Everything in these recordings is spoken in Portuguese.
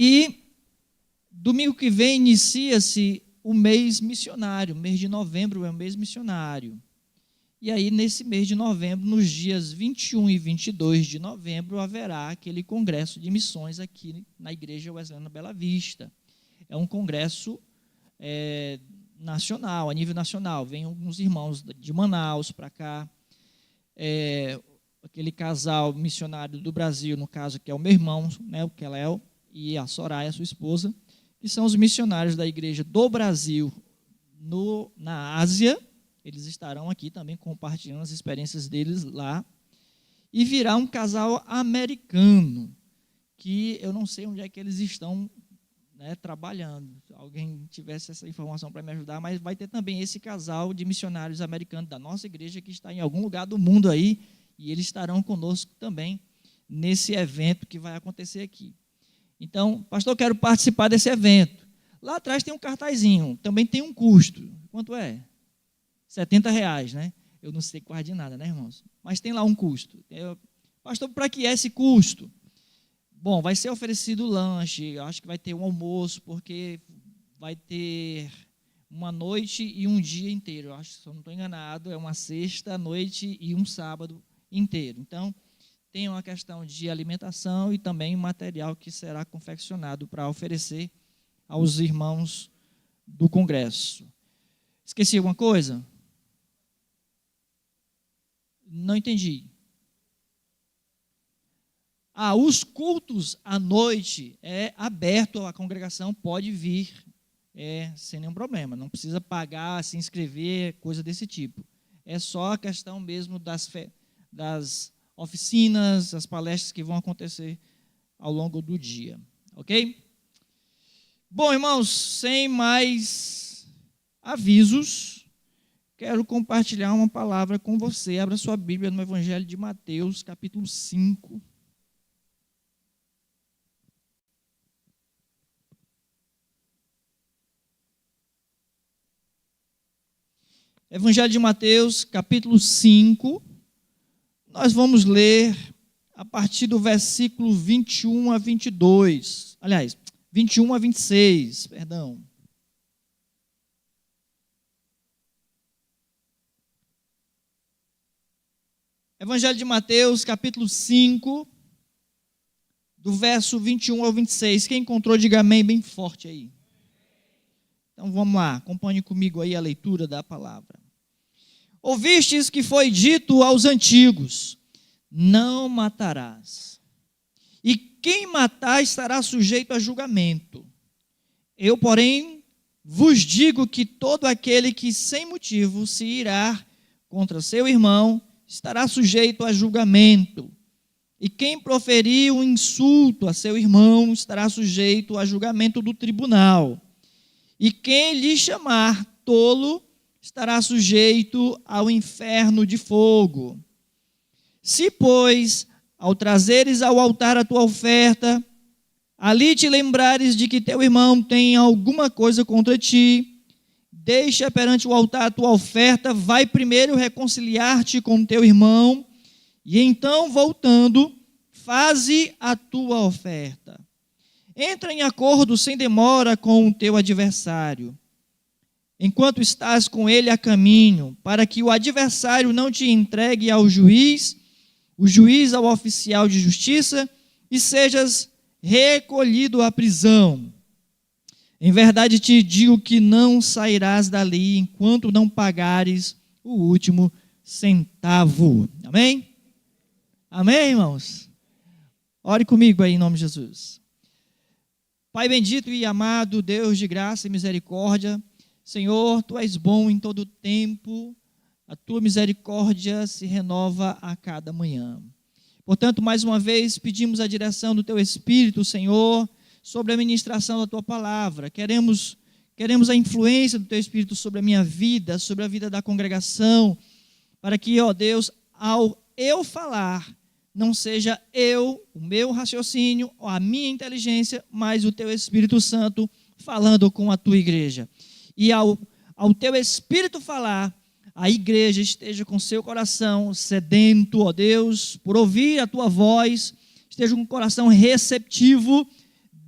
E domingo que vem inicia-se o mês missionário, o mês de novembro é o mês missionário. E aí, nesse mês de novembro, nos dias 21 e 22 de novembro, haverá aquele congresso de missões aqui na Igreja Wesleyana Bela Vista. É um congresso nacional, a nível nacional. Vem alguns irmãos de Manaus para cá, aquele casal missionário do Brasil, no caso, que é o meu irmão, né, o Keléo, e a Soraya, sua esposa, que são os missionários da Igreja do Brasil na Ásia. Eles estarão aqui também compartilhando as experiências deles lá. E virá um casal americano, que eu não sei onde é que eles estão, né, trabalhando. Se alguém tivesse essa informação para me ajudar, mas vai ter também esse casal de missionários americanos da nossa igreja que está em algum lugar do mundo aí, e eles estarão conosco também nesse evento que vai acontecer aqui. Então, pastor, eu quero participar desse evento. Lá atrás tem um cartazinho, também tem um custo. Quanto é? R$70, né? Eu não sei quase de nada, né, irmãos? Mas tem lá um custo. Pastor, para que é esse custo? Bom, vai ser oferecido lanche, acho que vai ter um almoço, porque vai ter uma noite e um dia inteiro. Eu acho, se eu não estou enganado, é uma sexta noite e um sábado inteiro. Então, tem uma questão de alimentação e também material que será confeccionado para oferecer aos irmãos do congresso. Esqueci alguma coisa? Não entendi. Os cultos à noite é aberto, a congregação pode vir sem nenhum problema. Não precisa pagar, se inscrever, coisa desse tipo. É só a questão mesmo das oficinas, as palestras que vão acontecer ao longo do dia. Ok? Bom, irmãos, sem mais avisos, quero compartilhar uma palavra com você. Abra sua Bíblia no Evangelho de Mateus, capítulo 5. Evangelho de Mateus, capítulo 5. Nós vamos ler a partir do versículo 21 a 22. Aliás, 21 a 26, perdão. Evangelho de Mateus, capítulo 5, do verso 21 ao 26. Quem encontrou, diga amém bem forte aí. Então vamos lá, acompanhe comigo aí a leitura da palavra. Ouvistes que foi dito aos antigos: não matarás. E quem matar estará sujeito a julgamento. Eu, porém, vos digo que todo aquele que sem motivo se irá contra seu irmão estará sujeito a julgamento. E quem proferir um insulto a seu irmão estará sujeito a julgamento do tribunal. E quem lhe chamar tolo estará sujeito ao inferno de fogo. Se, pois, ao trazeres ao altar a tua oferta, ali te lembrares de que teu irmão tem alguma coisa contra ti, deixa perante o altar a tua oferta, vai primeiro reconciliar-te com teu irmão, e então, voltando, faze a tua oferta. Entra em acordo sem demora com o teu adversário, enquanto estás com ele a caminho, para que o adversário não te entregue ao juiz, o juiz ao oficial de justiça, e sejas recolhido à prisão. Em verdade te digo que não sairás dali enquanto não pagares o último centavo. Amém? Amém, irmãos? Ore comigo aí em nome de Jesus. Pai bendito e amado, Deus de graça e misericórdia, Senhor, Tu és bom em todo tempo, a Tua misericórdia se renova a cada manhã. Portanto, mais uma vez, pedimos a direção do Teu Espírito, Senhor, sobre a ministração da Tua palavra. Queremos a influência do Teu Espírito sobre a minha vida, sobre a vida da congregação, para que, ó Deus, ao eu falar, não seja eu, o meu raciocínio, ou a minha inteligência, mas o Teu Espírito Santo falando com a Tua igreja. E ao Teu Espírito falar, a igreja esteja com seu coração sedento, ó Deus, por ouvir a Tua voz, esteja com o coração receptivo,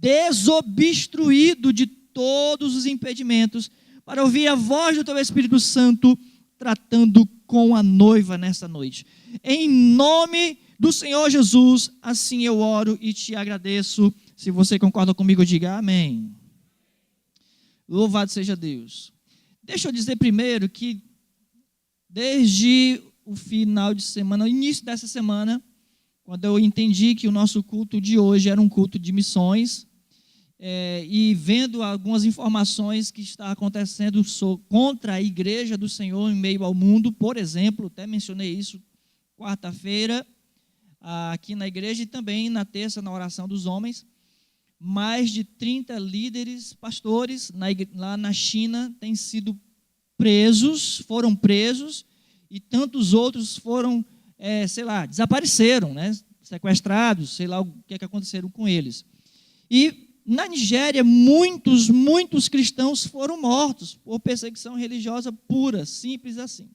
desobstruído de todos os impedimentos, para ouvir a voz do teu Espírito Santo tratando com a noiva nessa noite. Em nome do Senhor Jesus, assim eu oro e te agradeço. Se você concorda comigo, diga amém. Louvado seja Deus. Deixa eu dizer primeiro que desde o final de semana, o início dessa semana, quando eu entendi que o nosso culto de hoje era um culto de missões, e vendo algumas informações que está acontecendo contra a igreja do Senhor em meio ao mundo, por exemplo, até mencionei isso quarta-feira, aqui na igreja e também na terça, na oração dos homens, mais de 30 líderes, pastores, lá na China, têm sido foram presos, e tantos outros foram, desapareceram, né? Sequestrados, sei lá o que aconteceram com eles. E na Nigéria, muitos cristãos foram mortos por perseguição religiosa pura, simples assim.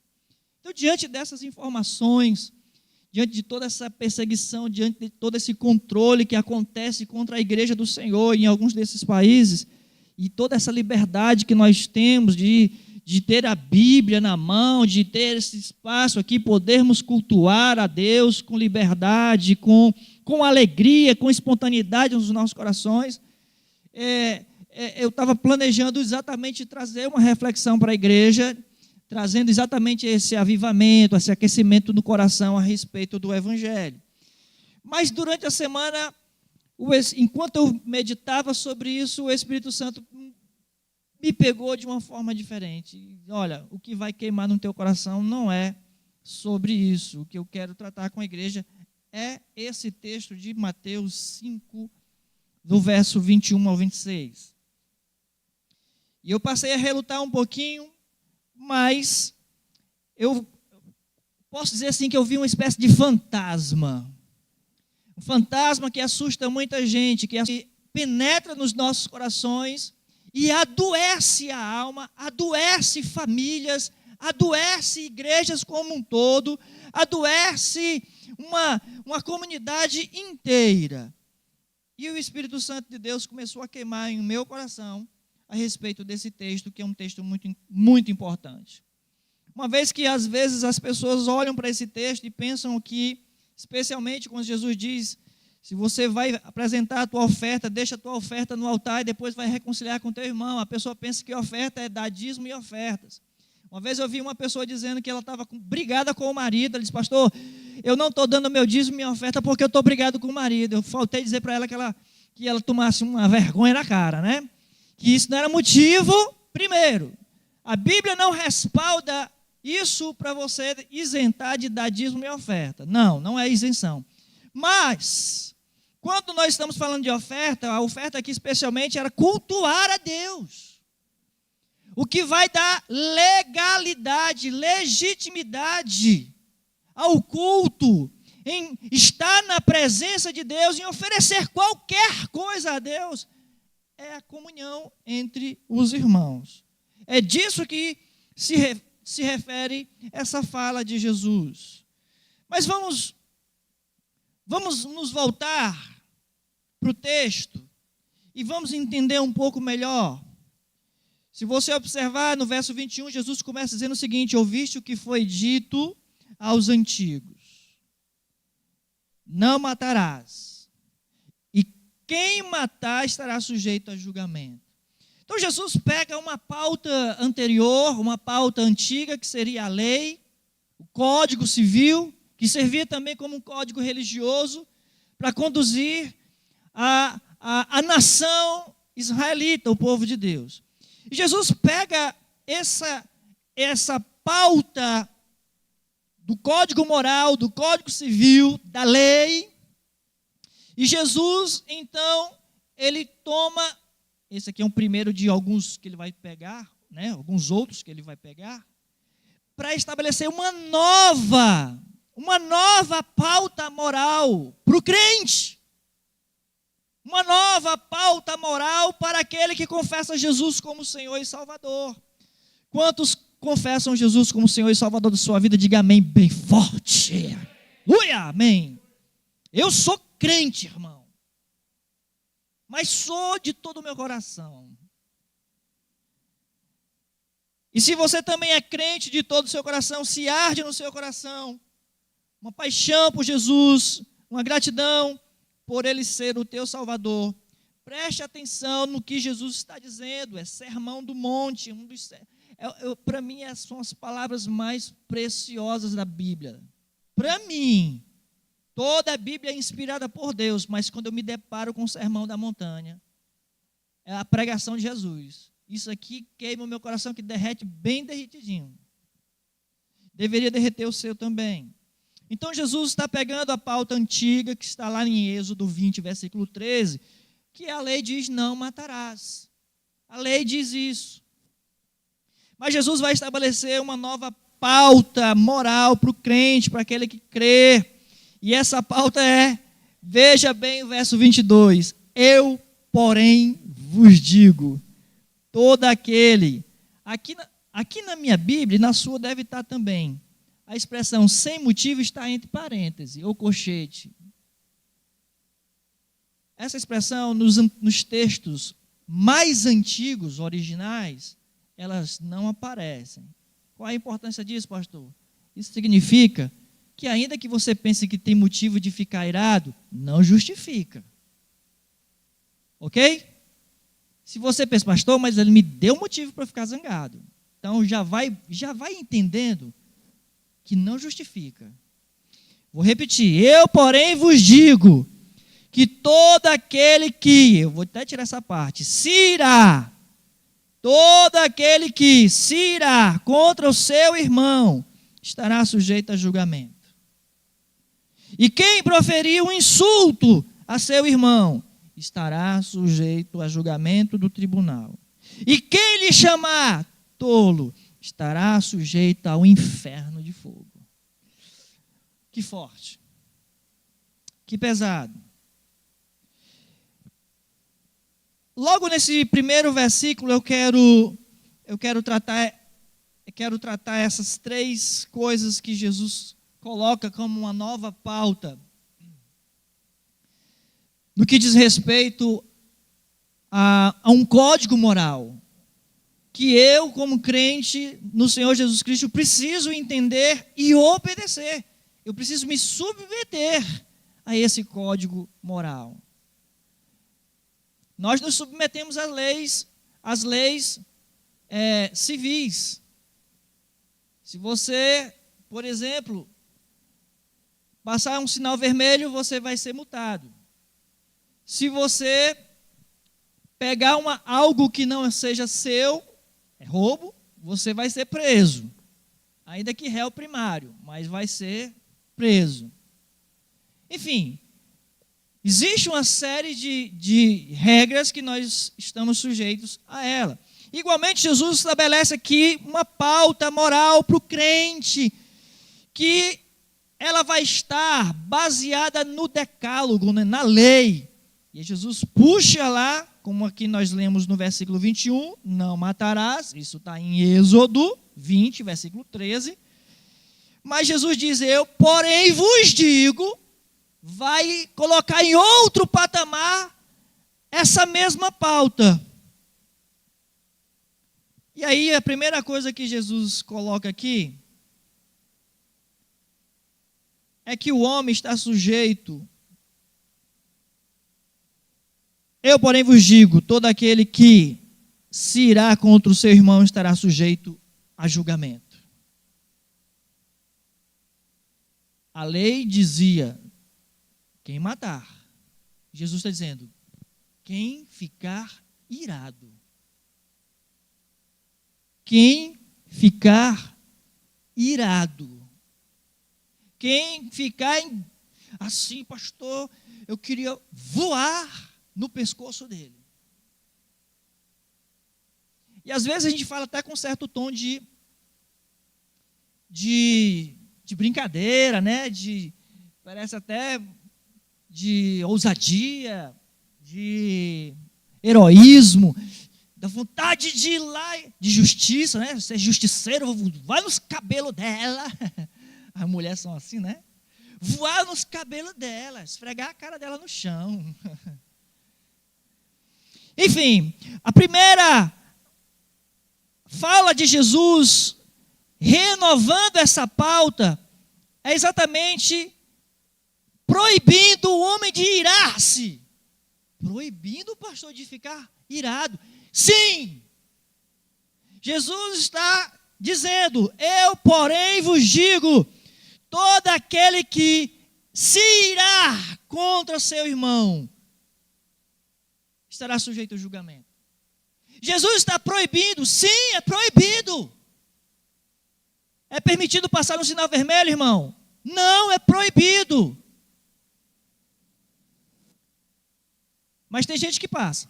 Então, diante dessas informações, diante de toda essa perseguição, diante de todo esse controle que acontece contra a igreja do Senhor em alguns desses países, e toda essa liberdade que nós temos de ter a Bíblia na mão, de ter esse espaço aqui, podermos cultuar a Deus com liberdade, com alegria, com espontaneidade nos nossos corações, eu estava planejando exatamente trazer uma reflexão para a igreja, trazendo exatamente esse avivamento, esse aquecimento no coração a respeito do Evangelho. Mas durante a semana, enquanto eu meditava sobre isso, o Espírito Santo me pegou de uma forma diferente. Olha, o que vai queimar no teu coração não é sobre isso. O que eu quero tratar com a igreja é esse texto de Mateus 5, do verso 21 ao 26. E eu passei a relutar um pouquinho, mas eu posso dizer assim que eu vi uma espécie de fantasma. Um fantasma que assusta muita gente, que penetra nos nossos corações e adoece a alma, adoece famílias, adoece igrejas como um todo, adoece uma comunidade inteira. E o Espírito Santo de Deus começou a queimar em meu coração a respeito desse texto, que é um texto muito, muito importante. Uma vez que, às vezes, as pessoas olham para esse texto e pensam que, especialmente quando Jesus diz, se você vai apresentar a tua oferta, deixa a tua oferta no altar e depois vai reconciliar com teu irmão. A pessoa pensa que oferta é dar dízimo e ofertas. Uma vez eu vi uma pessoa dizendo que ela estava brigada com o marido. Ela disse, pastor, eu não estou dando meu dízimo e minha oferta porque eu estou brigado com o marido. Eu faltei dizer para ela que ela tomasse uma vergonha na cara, né? Que isso não era motivo. Primeiro, a Bíblia não respalda isso para você isentar de dar dízimo e oferta. Não é isenção. Mas, quando nós estamos falando de oferta, a oferta aqui especialmente era cultuar a Deus. O que vai dar legalidade, legitimidade ao culto, em estar na presença de Deus, em oferecer qualquer coisa a Deus, é a comunhão entre os irmãos. É disso que se refere essa fala de Jesus. Mas vamos nos voltar para o texto e vamos entender um pouco melhor. Se você observar no verso 21, Jesus começa dizendo o seguinte: ouviste o que foi dito aos antigos: não matarás, e quem matar estará sujeito a julgamento. Então Jesus pega uma pauta anterior, uma pauta antiga, que seria a lei, o código civil, que servia também como um código religioso, para conduzir a nação israelita, o povo de Deus. E Jesus pega essa pauta do código moral, do código civil, da lei, e Jesus, então, ele toma, esse aqui é um primeiro de alguns que ele vai pegar, né, alguns outros que ele vai pegar, para estabelecer uma nova pauta moral para o crente. Uma nova pauta moral para aquele que confessa Jesus como Senhor e Salvador. Quantos confessam Jesus como Senhor e Salvador da sua vida? Diga amém bem forte. Aleluia, amém. Eu sou crente, irmão. mas sou de todo o meu coração. E se você também é crente de todo o seu coração, se arde no seu coração uma paixão por Jesus, uma gratidão por Ele ser o teu Salvador, preste atenção no que Jesus está dizendo. É Sermão do Monte. Para mim, são as palavras mais preciosas da Bíblia. Para mim, toda a Bíblia é inspirada por Deus, mas quando eu me deparo com o Sermão da Montanha, é a pregação de Jesus. Isso aqui queima o meu coração, que derrete bem derretidinho. Deveria derreter o seu também. Então, Jesus está pegando a pauta antiga, que está lá em Êxodo 20, versículo 13, que a lei diz: não matarás. A lei diz isso. Mas Jesus vai estabelecer uma nova pauta moral para o crente, para aquele que crê. E essa pauta é, veja bem o verso 22, eu, porém, vos digo, todo aquele, aqui na minha Bíblia, e na sua deve estar também, a expressão sem motivo está entre parênteses, ou colchete. Essa expressão nos textos mais antigos, originais, elas não aparecem. Qual a importância disso, pastor? Isso significa que ainda que você pense que tem motivo de ficar irado, não justifica. Ok? Se você pensa, pastor, mas ele me deu motivo para ficar zangado. Então já vai entendendo que não justifica. Vou repetir. Eu, porém, vos digo que todo aquele que, eu vou até tirar essa parte, se irá, todo aquele que se irá contra o seu irmão, estará sujeito a julgamento. E quem proferir um insulto a seu irmão, estará sujeito a julgamento do tribunal. E quem lhe chamar tolo, estará sujeito ao inferno de fogo. Que forte. Que pesado. Logo nesse primeiro versículo eu quero tratar essas três coisas que Jesus coloca como uma nova pauta no que diz respeito a um código moral que eu, como crente no Senhor Jesus Cristo, preciso entender e obedecer. Eu preciso me submeter a esse código moral. Nós nos submetemos às leis civis. Se você, por exemplo, passar um sinal vermelho, você vai ser multado. Se você pegar algo que não seja seu, é roubo, você vai ser preso. Ainda que réu primário, mas vai ser preso. Enfim, existe uma série de regras que nós estamos sujeitos a ela. Igualmente, Jesus estabelece aqui uma pauta moral para o crente, que ela vai estar baseada no decálogo, né, na lei. E Jesus puxa lá, como aqui nós lemos no versículo 21, não matarás, isso está em Êxodo 20, versículo 13. Mas Jesus diz, eu, porém, vos digo, vai colocar em outro patamar essa mesma pauta. E aí, a primeira coisa que Jesus coloca aqui é que o homem está sujeito. Eu, porém, vos digo, todo aquele que se irá contra o seu irmão estará sujeito a julgamento. A lei dizia, quem matar. Jesus está dizendo, quem ficar irado. Quem ficar irado. Quem ficar assim, pastor, eu queria voar no pescoço dele. E às vezes a gente fala até com certo tom de brincadeira, né? Parece até de ousadia, de heroísmo, da vontade de ir lá, de justiça, né? Ser justiceiro, vai nos cabelos dela. As mulheres são assim, né? Voar nos cabelos dela, esfregar a cara dela no chão. Enfim, a primeira fala de Jesus, renovando essa pauta, é exatamente proibindo o homem de irar-se. Proibindo o pastor de ficar irado. Sim! Jesus está dizendo: eu, porém, vos digo, todo aquele que se irar contra seu irmão estará sujeito ao julgamento. Jesus está proibindo, sim, é proibido. É permitido passar no sinal vermelho, irmão? Não, é proibido. Mas tem gente que passa.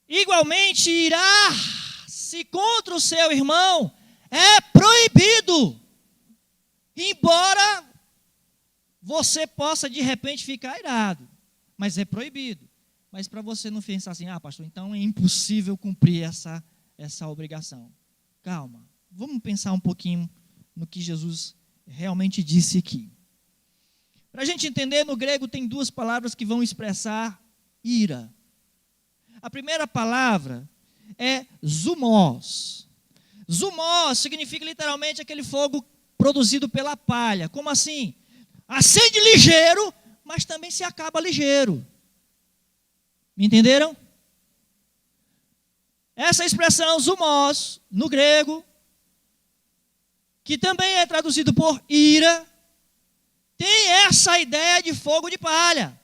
Igualmente, irar-se contra o seu irmão é proibido. Embora você possa de repente ficar irado, mas é proibido. Mas para você não pensar assim: ah, pastor, então é impossível cumprir essa obrigação. Calma, vamos pensar um pouquinho no que Jesus realmente disse aqui. Para a gente entender, no grego tem duas palavras que vão expressar ira. A primeira palavra é zumos. Zumos significa literalmente aquele fogo produzido pela palha. Como assim? Acende ligeiro, mas também se acaba ligeiro. Me entenderam? Essa expressão zumos, no grego, que também é traduzido por ira, tem essa ideia de fogo de palha.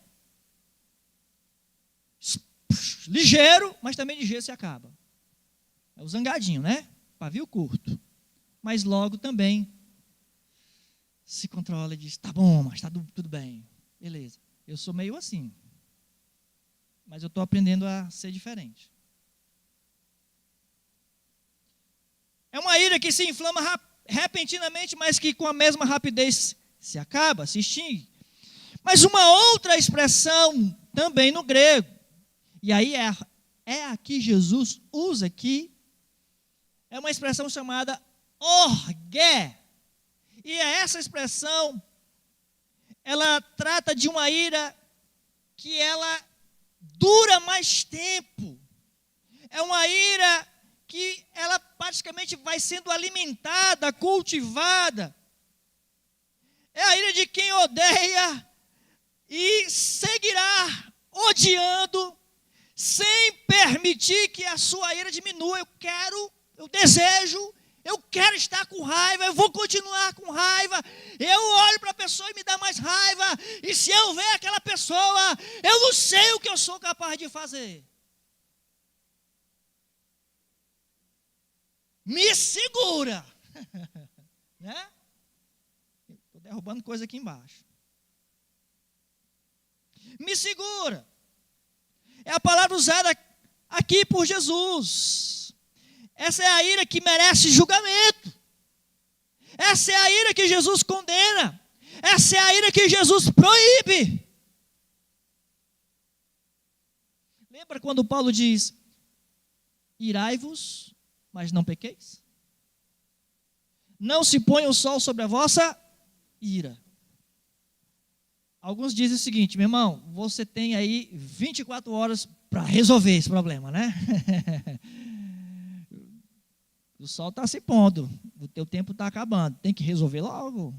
Ligeiro, mas também ligeiro se acaba. É o zangadinho, né? Pavio curto. Mas logo também se controla e diz: tá bom, mas está tudo bem. Beleza. Eu sou meio assim. Mas eu estou aprendendo a ser diferente. É uma ira que se inflama repentinamente, mas que com a mesma rapidez se acaba, se extingue. Mas uma outra expressão também no grego, e aí é a que Jesus usa aqui, é uma expressão chamada orgé. E essa expressão, ela trata de uma ira que ela dura mais tempo. É uma ira que ela praticamente vai sendo alimentada, cultivada. É a ira de quem odeia e seguirá odiando, sem permitir que a sua ira diminua. Eu desejo, eu quero estar com raiva, eu vou continuar com raiva. Eu olho para a pessoa e me dá mais raiva. E se eu ver aquela pessoa, eu não sei o que eu sou capaz de fazer. Me segura. Né? Estou derrubando coisa aqui embaixo. Me segura. É a palavra usada aqui por Jesus. Essa é a ira que merece julgamento. Essa é a ira que Jesus condena. Essa é a ira que Jesus proíbe. Lembra quando Paulo diz: irai-vos, mas não pequeis? Não se ponha o sol sobre a vossa ira. Alguns dizem o seguinte: meu irmão, você tem aí 24 horas para resolver esse problema, né? O sol está se pondo, o teu tempo está acabando, tem que resolver logo.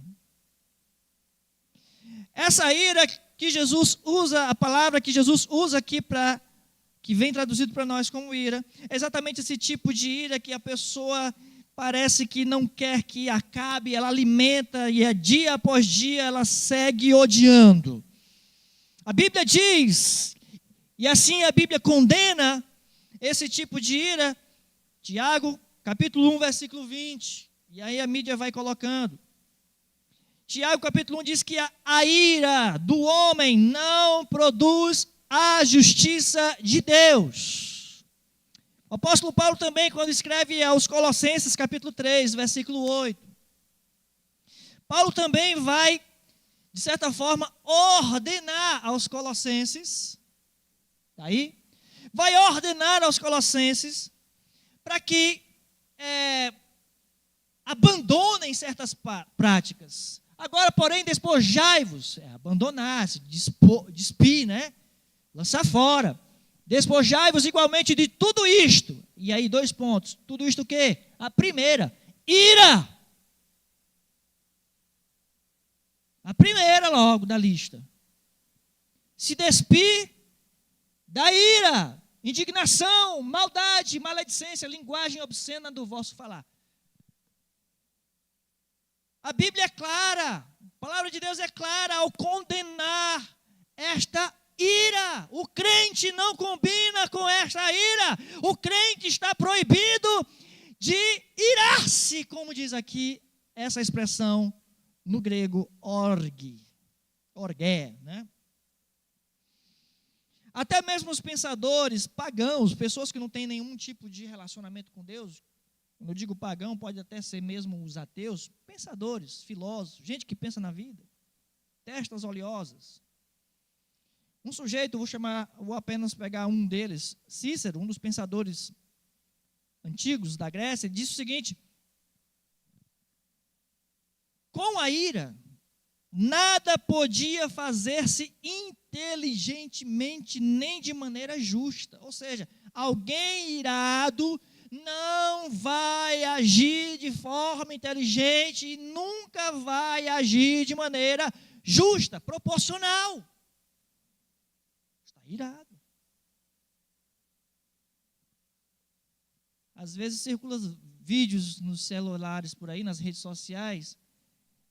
Essa ira que Jesus usa, a palavra que Jesus usa aqui que vem traduzido para nós como ira, é exatamente esse tipo de ira que a pessoa parece que não quer que acabe, ela alimenta e dia após dia ela segue odiando. A Bíblia diz, e assim a Bíblia condena esse tipo de ira. Tiago, capítulo 1, versículo 20. E aí a mídia vai colocando. Tiago, capítulo 1, diz que a ira do homem não produz a justiça de Deus. O apóstolo Paulo também, quando escreve aos Colossenses, capítulo 3, versículo 8. Paulo também vai, de certa forma, ordenar aos Colossenses. Está aí? Vai ordenar aos Colossenses para que abandonem certas práticas, Agora, porém, despojai-vos, abandonar-se, despir, né? Lançar fora. Despojai-vos igualmente de tudo isto. E aí, 2 pontos. Tudo isto o quê? A primeira, ira. A primeira logo da lista. Se despir da ira, indignação, maldade, maledicência, linguagem obscena do vosso falar. A Bíblia é clara, a palavra de Deus é clara ao condenar esta ira. O crente não combina com esta ira. O crente está proibido de irar-se, como diz aqui essa expressão no grego orgé, né? Até mesmo os pensadores pagãos, pessoas que não têm nenhum tipo de relacionamento com Deus, quando eu digo pagão, pode até ser mesmo os ateus, pensadores, filósofos, gente que pensa na vida, testas oleosas. Um sujeito, vou apenas pegar um deles, Cícero, um dos pensadores antigos da Grécia, disse o seguinte: com a ira, nada podia fazer-se inteligentemente nem de maneira justa. Ou seja, alguém irado não vai agir de forma inteligente e nunca vai agir de maneira justa, proporcional. Está irado. Às vezes circulam vídeos nos celulares por aí, nas redes sociais,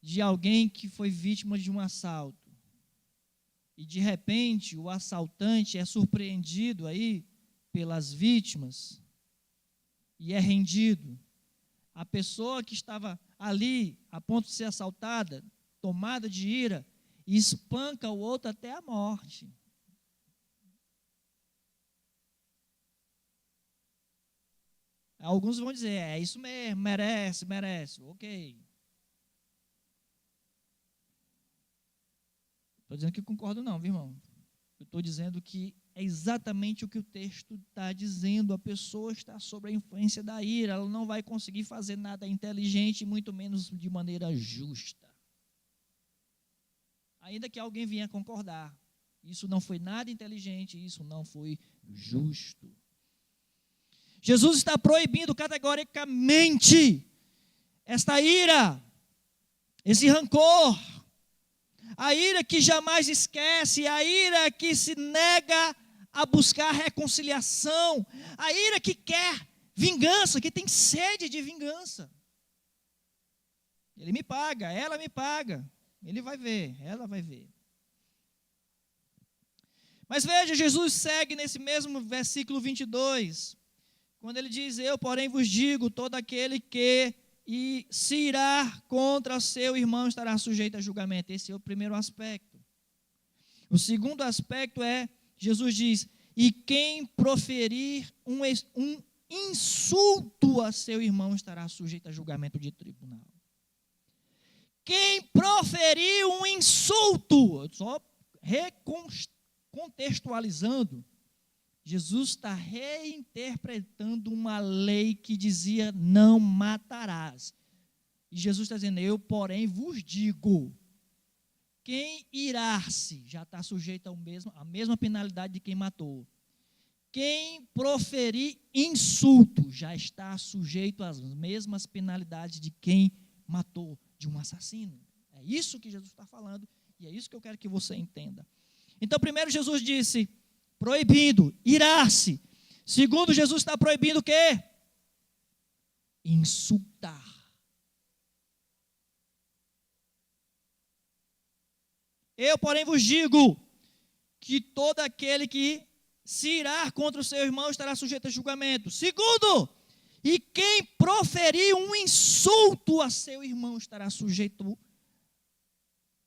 de alguém que foi vítima de um assalto. E de repente o assaltante é surpreendido aí pelas vítimas e é rendido. A pessoa que estava ali a ponto de ser assaltada, tomada de ira, espanca o outro até a morte. Alguns vão dizer, é isso mesmo, merece, ok. Estou dizendo que concordo não, viu, irmão? Eu estou dizendo que é exatamente o que o texto está dizendo. A pessoa está sob a influência da ira, ela não vai conseguir fazer nada inteligente, muito menos de maneira justa. Ainda que alguém venha concordar, isso não foi nada inteligente, isso não foi justo. Jesus está proibindo categoricamente esta ira, esse rancor, a ira que jamais esquece, a ira que se nega a buscar reconciliação, a ira que quer vingança, que tem sede de vingança. Ele me paga, ela me paga, ele vai ver, ela vai ver. Mas veja, Jesus segue nesse mesmo versículo 22, quando ele diz, eu porém vos digo, todo aquele que se irar contra seu irmão estará sujeito a julgamento. Esse é o primeiro aspecto. O segundo aspecto é, Jesus diz, e quem proferir um insulto a seu irmão estará sujeito a julgamento de tribunal. Quem proferir um insulto, só recontextualizando, Jesus está reinterpretando uma lei que dizia não matarás. E Jesus está dizendo, eu porém vos digo, quem irar-se já está sujeito à mesma penalidade de quem matou. Quem proferir insulto já está sujeito às mesmas penalidades de quem matou, de um assassino. É isso que Jesus está falando e é isso que eu quero que você entenda. Então, primeiro Jesus disse, proibindo, irar-se. Segundo, Jesus está proibindo o quê? Insultar. Eu, porém, vos digo que todo aquele que se irar contra o seu irmão estará sujeito a julgamento. Segundo, e quem proferir um insulto a seu irmão estará sujeito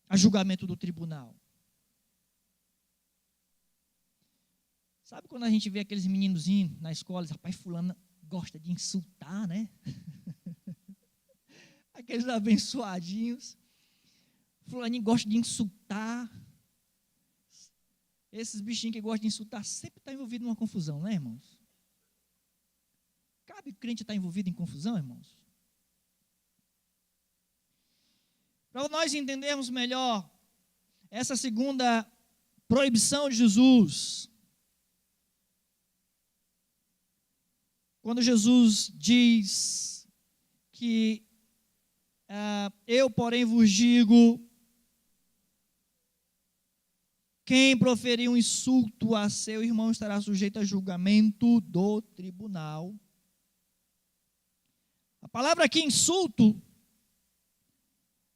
a julgamento do tribunal. Sabe quando a gente vê aqueles meninozinhos na escola, rapaz, fulano gosta de insultar, né? Aqueles abençoadinhos. Fulaninho gosta de insultar. Esses bichinhos que gostam de insultar sempre estão envolvidos numa confusão, né, irmãos? Cabe o crente estar envolvido em confusão, irmãos? Para nós entendermos melhor essa segunda proibição de Jesus, quando Jesus diz que eu, porém, vos digo, quem proferir um insulto a seu irmão estará sujeito a julgamento do tribunal. A palavra aqui, insulto,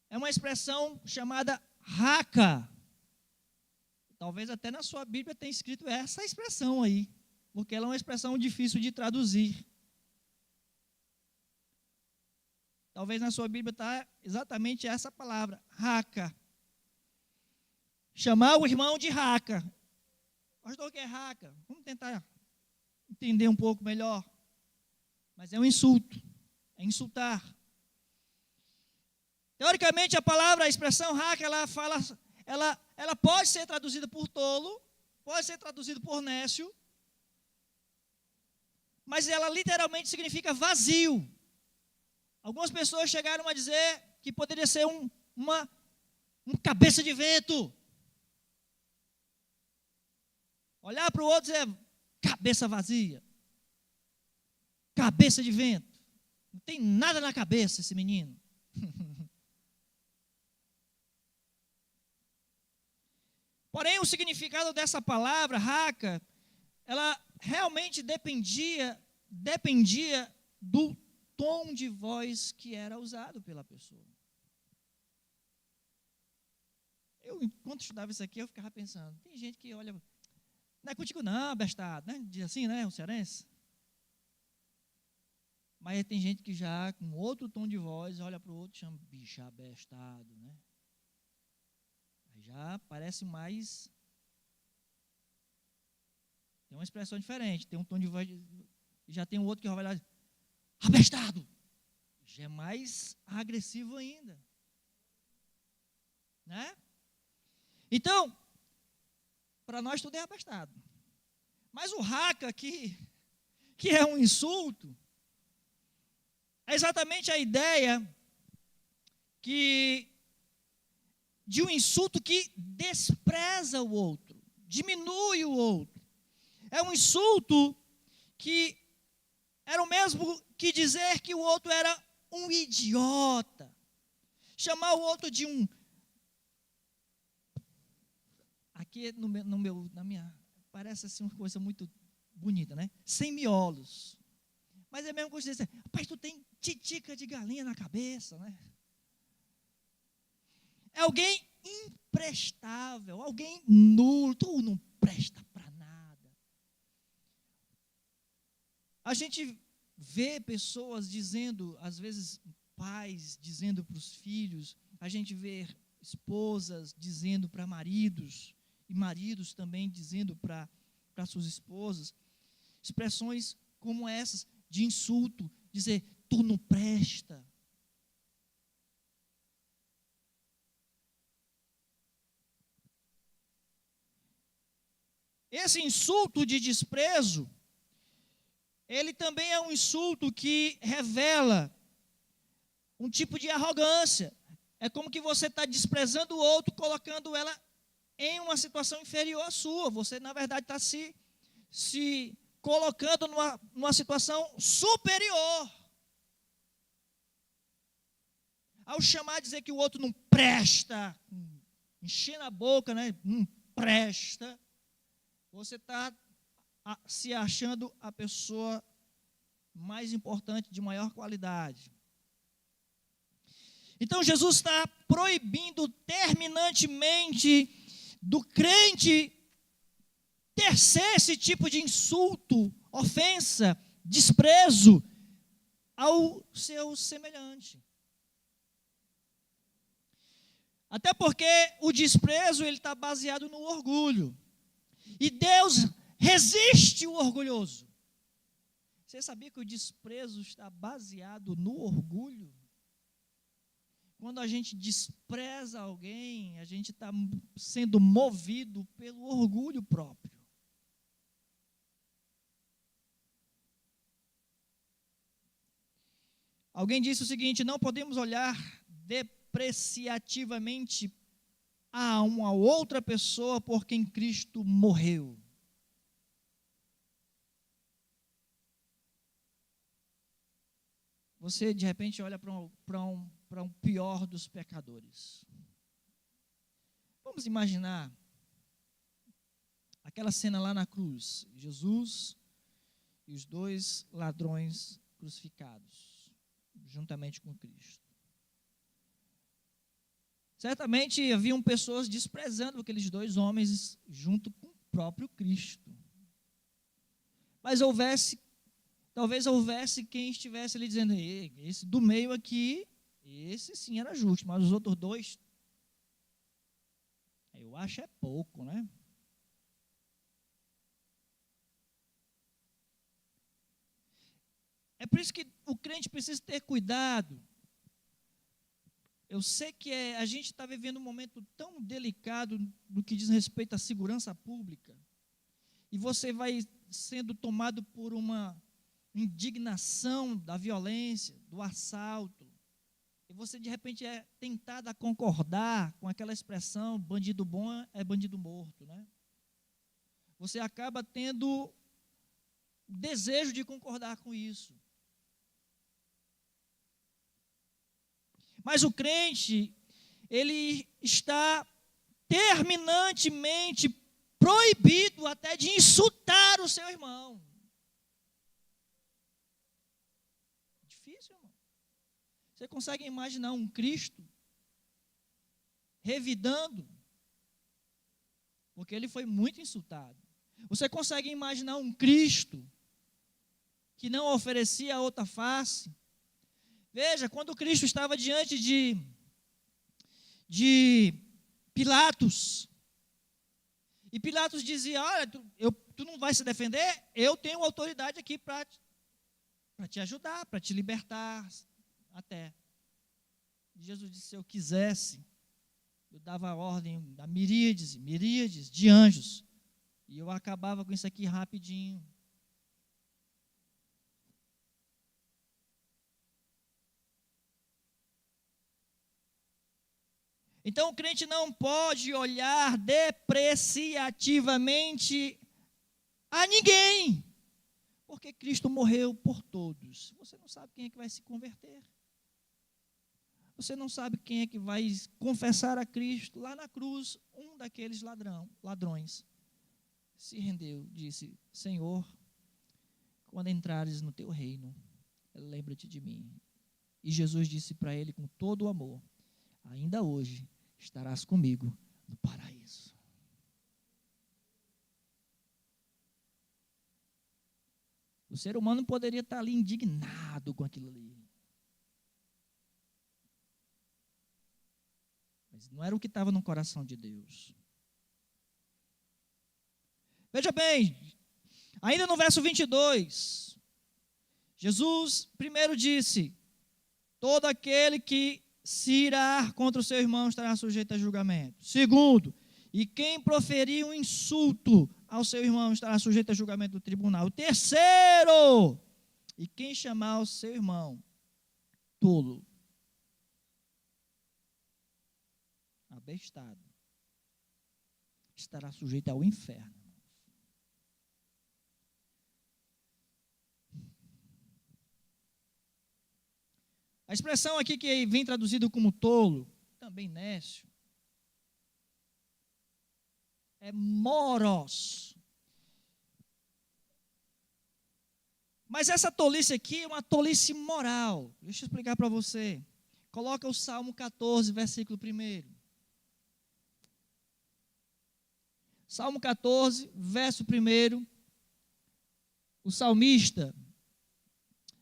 é uma expressão chamada raca. Talvez até na sua Bíblia tenha escrito essa expressão aí, porque ela é uma expressão difícil de traduzir. Talvez na sua Bíblia está exatamente essa palavra, raca. Chamar o irmão de raca. Pastor, o que é raca? Vamos tentar entender um pouco melhor. Mas é um insulto, é insultar. Teoricamente, a expressão raca, ela pode ser traduzida por tolo, pode ser traduzida por nécio, mas ela literalmente significa vazio. Algumas pessoas chegaram a dizer que poderia ser um cabeça de vento. Olhar para o outro e dizer, cabeça vazia, cabeça de vento. Não tem nada na cabeça esse menino. Porém, o significado dessa palavra, raca, ela realmente dependia do tom de voz que era usado pela pessoa. Enquanto estudava isso aqui, eu ficava pensando, tem gente que olha, não é contigo não, bestado, né? Diz assim, né, o cearense. Mas tem gente que já, com outro tom de voz, olha para o outro e chama, bicho abestado, né? Aí já parece mais... Tem uma expressão diferente, tem um tom de voz, e já tem um outro que vai lá, abestado. Já é mais agressivo ainda. Né? Então, para nós tudo é abestado. Mas o raca aqui, que é um insulto, é exatamente a ideia de um insulto que despreza o outro, diminui o outro. É um insulto que era o mesmo que dizer que o outro era um idiota. Chamar o outro de um... Aqui na minha... Parece assim uma coisa muito bonita, né? Sem miolos. Mas é a mesma coisa de dizer, rapaz, tu tem titica de galinha na cabeça, né? É alguém imprestável, alguém nulo, tu não presta para nada. A gente vê pessoas dizendo, às vezes pais dizendo para os filhos, a gente vê esposas dizendo para maridos, e maridos também dizendo para suas esposas, expressões como essas, de insulto, dizer, tu não presta. Esse insulto de desprezo, ele também é um insulto que revela um tipo de arrogância. É como que você está desprezando o outro, colocando ela em uma situação inferior à sua. Você, na verdade, está se colocando numa situação superior. Ao chamar, dizer que o outro não presta, enchendo a boca, né? Não presta. Você está se achando a pessoa mais importante, de maior qualidade. Então, Jesus está proibindo terminantemente do crente tecer esse tipo de insulto, ofensa, desprezo ao seu semelhante. Até porque o desprezo ele está baseado no orgulho. E Deus resiste o orgulhoso. Você sabia que o desprezo está baseado no orgulho? Quando a gente despreza alguém, a gente está sendo movido pelo orgulho próprio. Alguém disse o seguinte: não podemos olhar depreciativamente a uma outra pessoa por quem Cristo morreu. Você, de repente, olha para um pior dos pecadores. Vamos imaginar aquela cena lá na cruz, Jesus e os dois ladrões crucificados, juntamente com Cristo. Certamente haviam pessoas desprezando aqueles dois homens junto com o próprio Cristo. Mas talvez houvesse quem estivesse ali dizendo, esse do meio aqui, esse sim era justo, mas os outros dois, eu acho é pouco, né? É por isso que o crente precisa ter cuidado. Eu sei que a gente está vivendo um momento tão delicado no que diz respeito à segurança pública, e você vai sendo tomado por uma indignação da violência, do assalto, e você de repente é tentado a concordar com aquela expressão, bandido bom é bandido morto, né? Você acaba tendo desejo de concordar com isso. Mas o crente, ele está terminantemente proibido até de insultar o seu irmão. Difícil, irmão. Você consegue imaginar um Cristo revidando? Porque ele foi muito insultado. Você consegue imaginar um Cristo que não oferecia a outra face? Veja, quando Cristo estava diante de Pilatos, e Pilatos dizia, olha, tu não vai se defender, eu tenho autoridade aqui para te ajudar, para te libertar até. Jesus disse, se eu quisesse, eu dava a ordem a miríades de anjos, e eu acabava com isso aqui rapidinho. Então o crente não pode olhar depreciativamente a ninguém, porque Cristo morreu por todos. Você não sabe quem é que vai se converter. Você não sabe quem é que vai confessar a Cristo. Lá na cruz, um daqueles ladrões se rendeu, disse, Senhor, quando entrares no teu reino, lembra-te de mim. E Jesus disse para ele com todo o amor, ainda hoje estarás comigo no paraíso. O ser humano poderia estar ali indignado com aquilo ali. Mas não era o que estava no coração de Deus. Veja bem, ainda no verso 22, Jesus primeiro disse, todo aquele que se irar contra o seu irmão estará sujeito a julgamento. Segundo, e quem proferir um insulto ao seu irmão estará sujeito a julgamento do tribunal. Terceiro, e quem chamar o seu irmão tolo, abestado, estará sujeito ao inferno. A expressão aqui que vem traduzido como tolo, também nécio, é moros. Mas essa tolice aqui é uma tolice moral. Deixa eu explicar para você. Coloca o Salmo 14, versículo 1. Salmo 14, verso 1. O salmista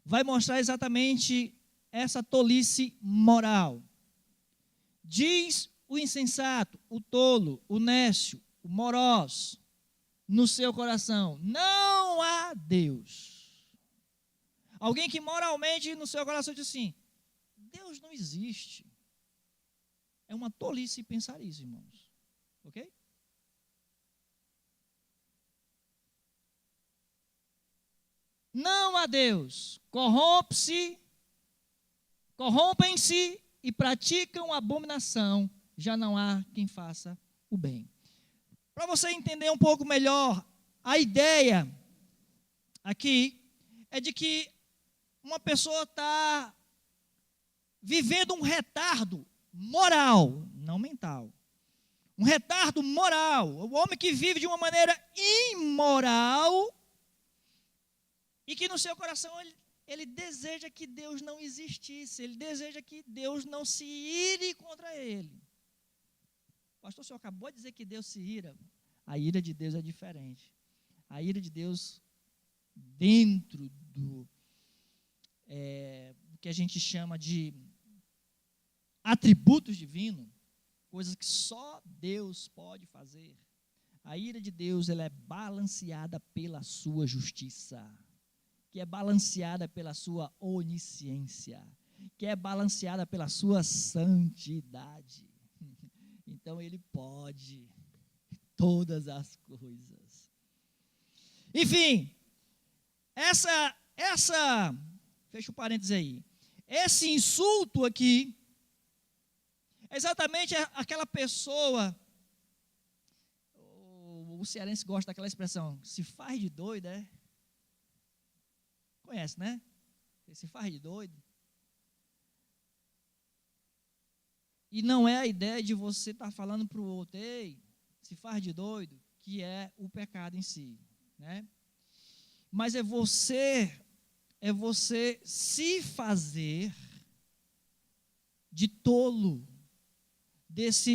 vai mostrar exatamente essa tolice moral. Diz o insensato, o tolo, o nécio, o moroz, no seu coração, não há Deus. Alguém que moralmente no seu coração diz assim, Deus não existe. É uma tolice pensar isso, irmãos. Ok? Não há Deus. Corrompem-se e praticam abominação, já não há quem faça o bem. Para você entender um pouco melhor, a ideia aqui é de que uma pessoa está vivendo um retardo moral, não mental. Um retardo moral. O homem que vive de uma maneira imoral e que no seu coração ele deseja que Deus não existisse, ele deseja que Deus não se ire contra ele. Pastor, o senhor acabou de dizer que Deus se ira. A ira de Deus é diferente. A ira de Deus, dentro do que a gente chama de atributos divinos, coisas que só Deus pode fazer. A ira de Deus, ela é balanceada pela sua justiça, que é balanceada pela sua onisciência, que é balanceada pela sua santidade. Então ele pode todas as coisas. Enfim, fecha o parênteses aí. Esse insulto aqui é exatamente aquela pessoa, o cearense gosta daquela expressão, se faz de doido, é? Conhece, né? Se faz de doido. E não é a ideia de você estar falando para o outro, ei, se faz de doido, que é o pecado em si, né? Mas é você se fazer de tolo, dessa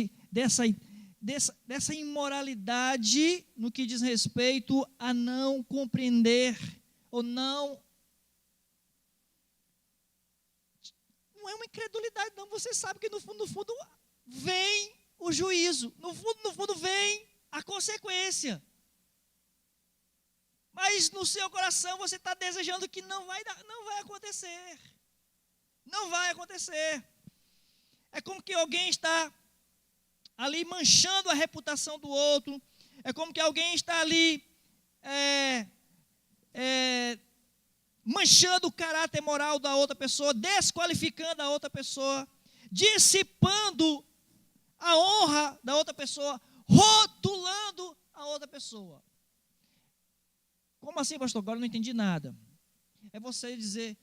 imoralidade no que diz respeito a não compreender ou não é uma incredulidade, não. Você sabe que no fundo vem o juízo, no fundo vem a consequência. Mas no seu coração você está desejando que não vai acontecer. Não vai acontecer. É como que alguém está ali manchando a reputação do outro. É como que alguém está ali manchando o caráter moral da outra pessoa, desqualificando a outra pessoa, dissipando a honra da outra pessoa, rotulando a outra pessoa. Como assim, pastor? Agora eu não entendi nada. É você dizer,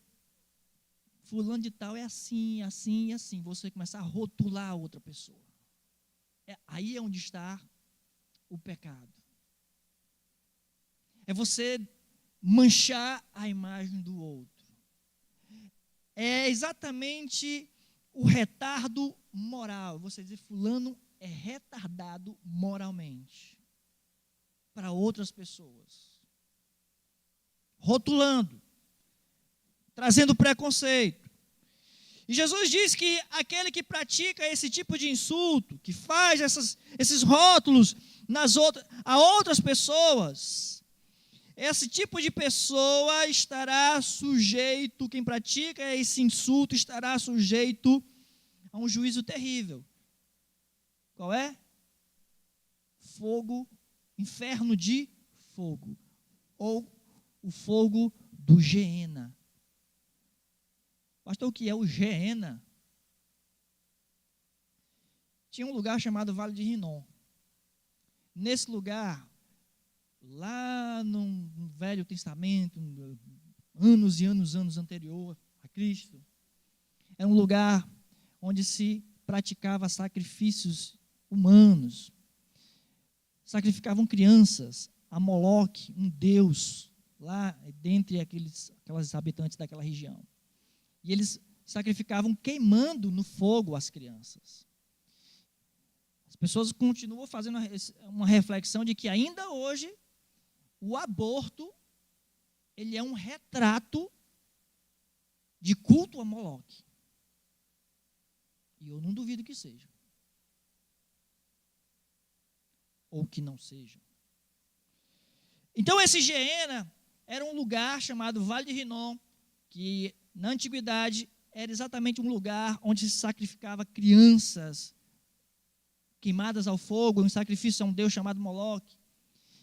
fulano de tal é assim, assim e assim. Você começar a rotular a outra pessoa. Aí é onde está o pecado. É você manchar a imagem do outro. É exatamente o retardo moral. Você dizer, fulano é retardado moralmente. Para outras pessoas. Rotulando. Trazendo preconceito. E Jesus diz que aquele que pratica esse tipo de insulto, que faz esses rótulos a outras pessoas, esse tipo de pessoa estará sujeito, quem pratica esse insulto estará sujeito a um juízo terrível. Qual é? Fogo, inferno de fogo, ou o fogo do Geena. Pastor, o que é o Geena? Tinha um lugar chamado Vale de Rinom. Nesse lugar, lá no Velho Testamento, anos e anos anterior a Cristo, era um lugar onde se praticava sacrifícios humanos. Sacrificavam crianças a Moloque, um deus, lá dentre aqueles habitantes daquela região. E eles sacrificavam queimando no fogo as crianças. As pessoas continuam fazendo uma reflexão de que ainda hoje o aborto ele é um retrato de culto a Moloque. E eu não duvido que seja. Ou que não seja. Então esse Geena era um lugar chamado Vale de Rinom, que na antiguidade era exatamente um lugar onde se sacrificava crianças queimadas ao fogo, um sacrifício a um deus chamado Moloque,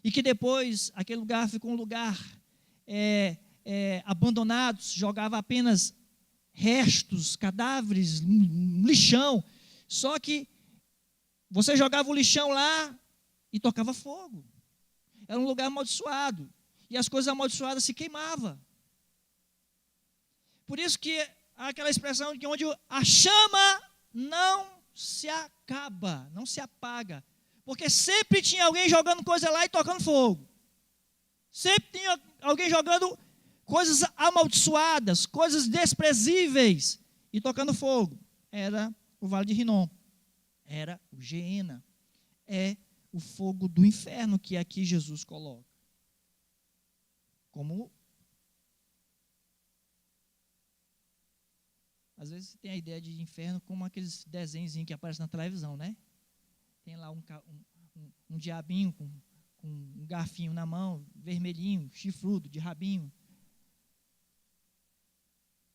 e que depois aquele lugar ficou um lugar abandonado, jogava apenas restos, cadáveres, um lixão. Só que você jogava o lixão lá e tocava fogo. Era um lugar amaldiçoado. E as coisas amaldiçoadas se queimavam. Por isso que há aquela expressão de onde a chama não se acaba, não se apaga. Porque sempre tinha alguém jogando coisa lá e tocando fogo. Sempre tinha alguém jogando coisas amaldiçoadas, coisas desprezíveis e tocando fogo. Era o Vale de Rinom. Era o Geena. É o fogo do inferno que aqui Jesus coloca. Como às vezes você tem a ideia de inferno como aqueles desenhos que aparecem na televisão, né? Tem lá um diabinho com um garfinho na mão, vermelhinho, chifrudo, de rabinho.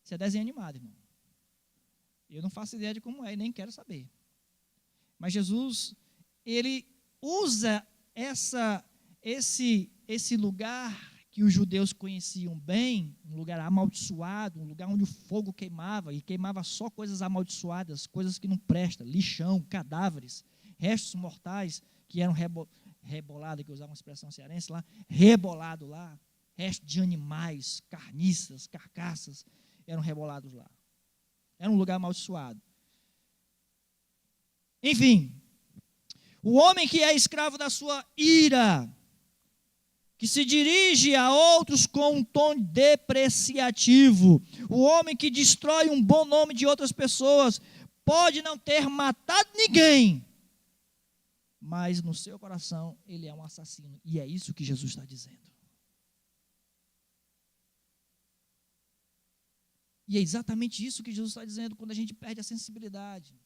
Isso é desenho animado, irmão. Eu não faço ideia de como é e nem quero saber. Mas Jesus, ele usa esse lugar que os judeus conheciam bem, um lugar amaldiçoado, um lugar onde o fogo queimava, e queimava só coisas amaldiçoadas, coisas que não prestam, lixão, cadáveres, restos mortais que eram rebolados, que eu usava uma expressão cearense lá, rebolado lá, restos de animais, carniças, carcaças, eram rebolados lá. Era um lugar amaldiçoado. Enfim, o homem que é escravo da sua ira, que se dirige a outros com um tom depreciativo, o homem que destrói um bom nome de outras pessoas, pode não ter matado ninguém, mas no seu coração ele é um assassino. E é isso que Jesus está dizendo. E é exatamente isso que Jesus está dizendo quando a gente perde a sensibilidade.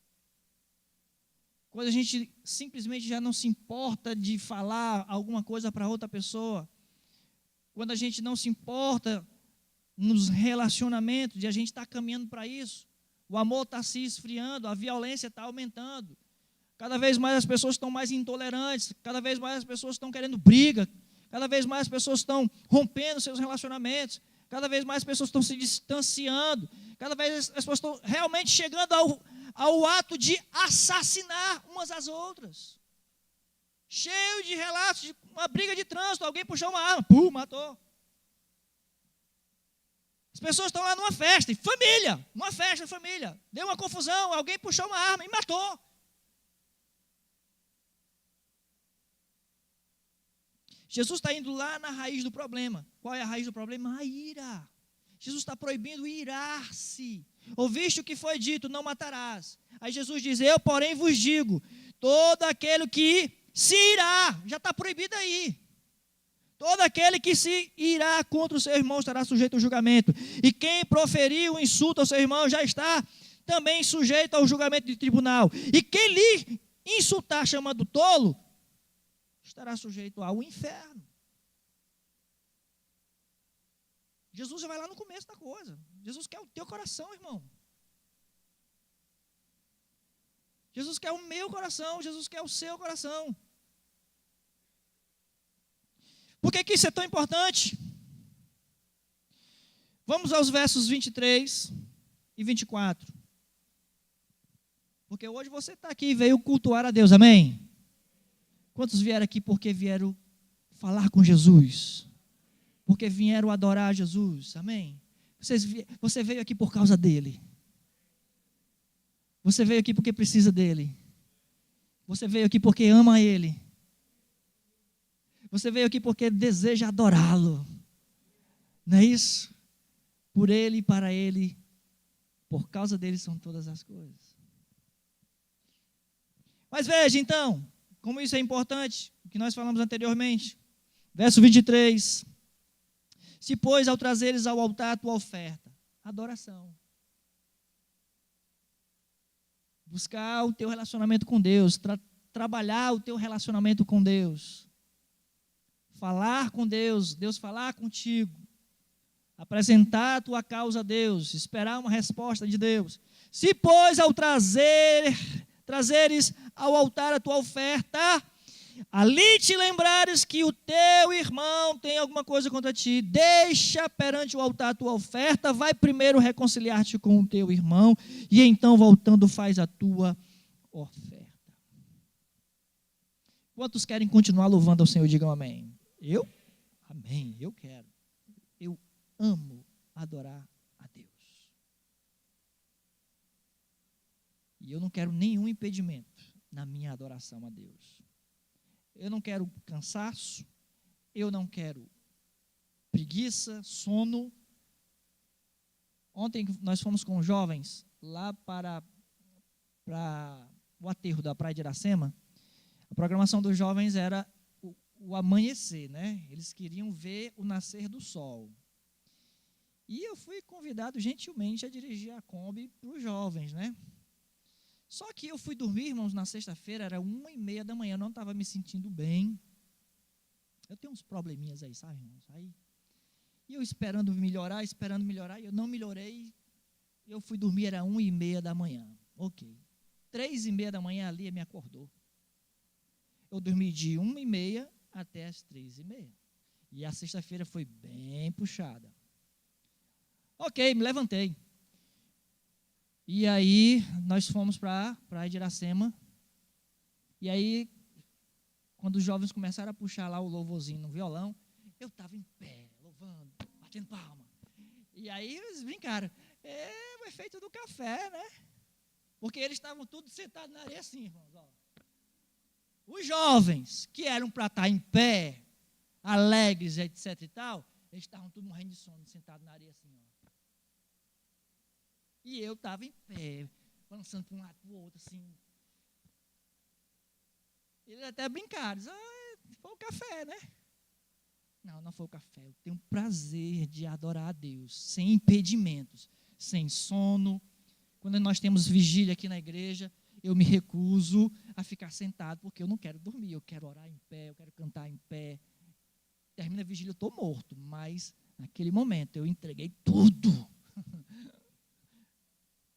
Quando a gente simplesmente já não se importa de falar alguma coisa para outra pessoa. Quando a gente não se importa nos relacionamentos, de a gente estar caminhando para isso. O amor está se esfriando, a violência está aumentando. Cada vez mais as pessoas estão mais intolerantes, cada vez mais as pessoas estão querendo briga, cada vez mais as pessoas estão rompendo seus relacionamentos, cada vez mais as pessoas estão se distanciando, cada vez as pessoas estão realmente chegando ao ato de assassinar umas às outras. Cheio de relatos de uma briga de trânsito, alguém puxou uma arma, pum, matou. As pessoas estão lá numa festa, e família, uma festa, família, deu uma confusão, alguém puxou uma arma e matou. Jesus está indo lá na raiz do problema. Qual é a raiz do problema? A ira. Jesus está proibindo irar-se. Ouviste o que foi dito, não matarás. Aí Jesus diz, eu porém vos digo, todo aquele que se irá, já está proibido aí. Todo aquele que se irá contra o seu irmão estará sujeito ao julgamento. E quem proferiu um insulto ao seu irmão já está também sujeito ao julgamento de tribunal. E quem lhe insultar chamando tolo, estará sujeito ao inferno. Jesus já vai lá no começo da coisa. Jesus quer o teu coração, irmão. Jesus quer o meu coração, Jesus quer o seu coração. Por que isso é tão importante? Vamos aos versos 23 e 24. Porque hoje você está aqui e veio cultuar a Deus, amém? Quantos vieram aqui porque vieram falar com Jesus? Porque vieram adorar Jesus, amém? Você veio aqui por causa dele. Você veio aqui porque precisa dele. Você veio aqui porque ama ele. Você veio aqui porque deseja adorá-lo. Não é isso? Por ele e para ele, por causa dele são todas as coisas. Mas veja então, como isso é importante, o que nós falamos anteriormente. Verso 23. Se, pois, ao trazeres ao altar a tua oferta, adoração. Buscar o teu relacionamento com Deus, trabalhar o teu relacionamento com Deus. Falar com Deus, Deus falar contigo. Apresentar a tua causa a Deus, esperar uma resposta de Deus. Se, pois, ao trazeres ao altar a tua oferta, ali te lembrares que o teu irmão tem alguma coisa contra ti, deixa perante o altar a tua oferta, vai primeiro reconciliar-te com o teu irmão, e então voltando faz a tua oferta. Quantos querem continuar louvando ao Senhor? Digam amém. Eu? Amém, eu quero. Eu amo adorar a Deus. E eu não quero nenhum impedimento na minha adoração a Deus. Eu não quero cansaço, eu não quero preguiça, sono. Ontem nós fomos com os jovens lá para o aterro da Praia de Iracema. A programação dos jovens era o amanhecer, né? Eles queriam ver o nascer do sol. E eu fui convidado gentilmente a dirigir a Kombi para os jovens, né? Só que eu fui dormir, irmãos, na sexta-feira, era 1h30 da manhã, eu não estava me sentindo bem. Eu tenho uns probleminhas aí, sabe, irmãos? E eu esperando melhorar, e eu não melhorei. Eu fui dormir, era 1h30 da manhã. Ok. 3h30 da manhã, a Lia me acordou. Eu dormi de 1h30 até as 3h30. E a sexta-feira foi bem puxada. Ok, me levantei. E aí, nós fomos para a Praia de Iracema. E aí, quando os jovens começaram a puxar lá o louvorzinho no violão, eu estava em pé, louvando, batendo palma. E aí, eles brincaram. É o efeito do café, né? Porque eles estavam todos sentados na areia assim, irmãos. Ó. Os jovens, que eram para estar em pé, alegres, etc e tal, eles estavam todos morrendo de sono, sentados na areia assim, ó. E eu estava em pé, balançando para um lado para o outro, assim. Eles até brincaram, foi o café, né? Não, não foi o café. Eu tenho prazer de adorar a Deus, sem impedimentos, sem sono. Quando nós temos vigília aqui na igreja, eu me recuso a ficar sentado, porque eu não quero dormir, eu quero orar em pé, eu quero cantar em pé. Termina a vigília, eu estou morto, mas naquele momento eu entreguei tudo.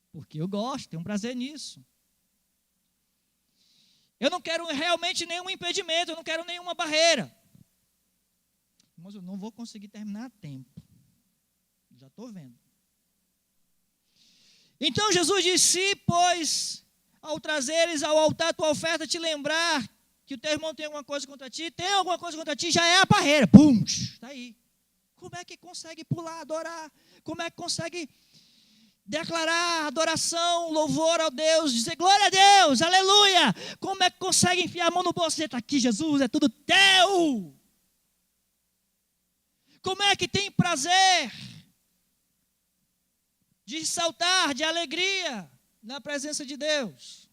Porque eu gosto, tenho um prazer nisso. Eu não quero realmente nenhum impedimento, eu não quero nenhuma barreira. Mas eu não vou conseguir terminar a tempo. Já estou vendo. Então Jesus disse, pois, ao trazeres ao altar a tua oferta, te lembrar que o teu irmão tem alguma coisa contra ti, já é a barreira. Pum, está aí. Como é que consegue pular, adorar? Como é que consegue declarar adoração, louvor ao Deus, dizer glória a Deus, aleluia? Como é que consegue enfiar a mão no bolso e dizer, está aqui Jesus, é tudo teu? Como é que tem prazer de saltar de alegria na presença de Deus,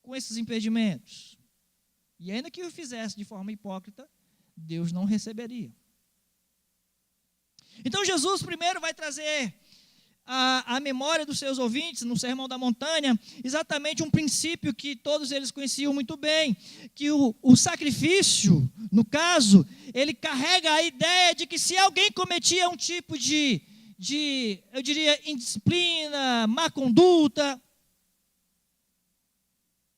com esses impedimentos? E ainda que o fizesse de forma hipócrita, Deus não receberia. Então Jesus primeiro vai trazer a memória dos seus ouvintes, no Sermão da Montanha, exatamente um princípio que todos eles conheciam muito bem, que o sacrifício, no caso, ele carrega a ideia de que se alguém cometia um tipo de eu diria, indisciplina, má conduta,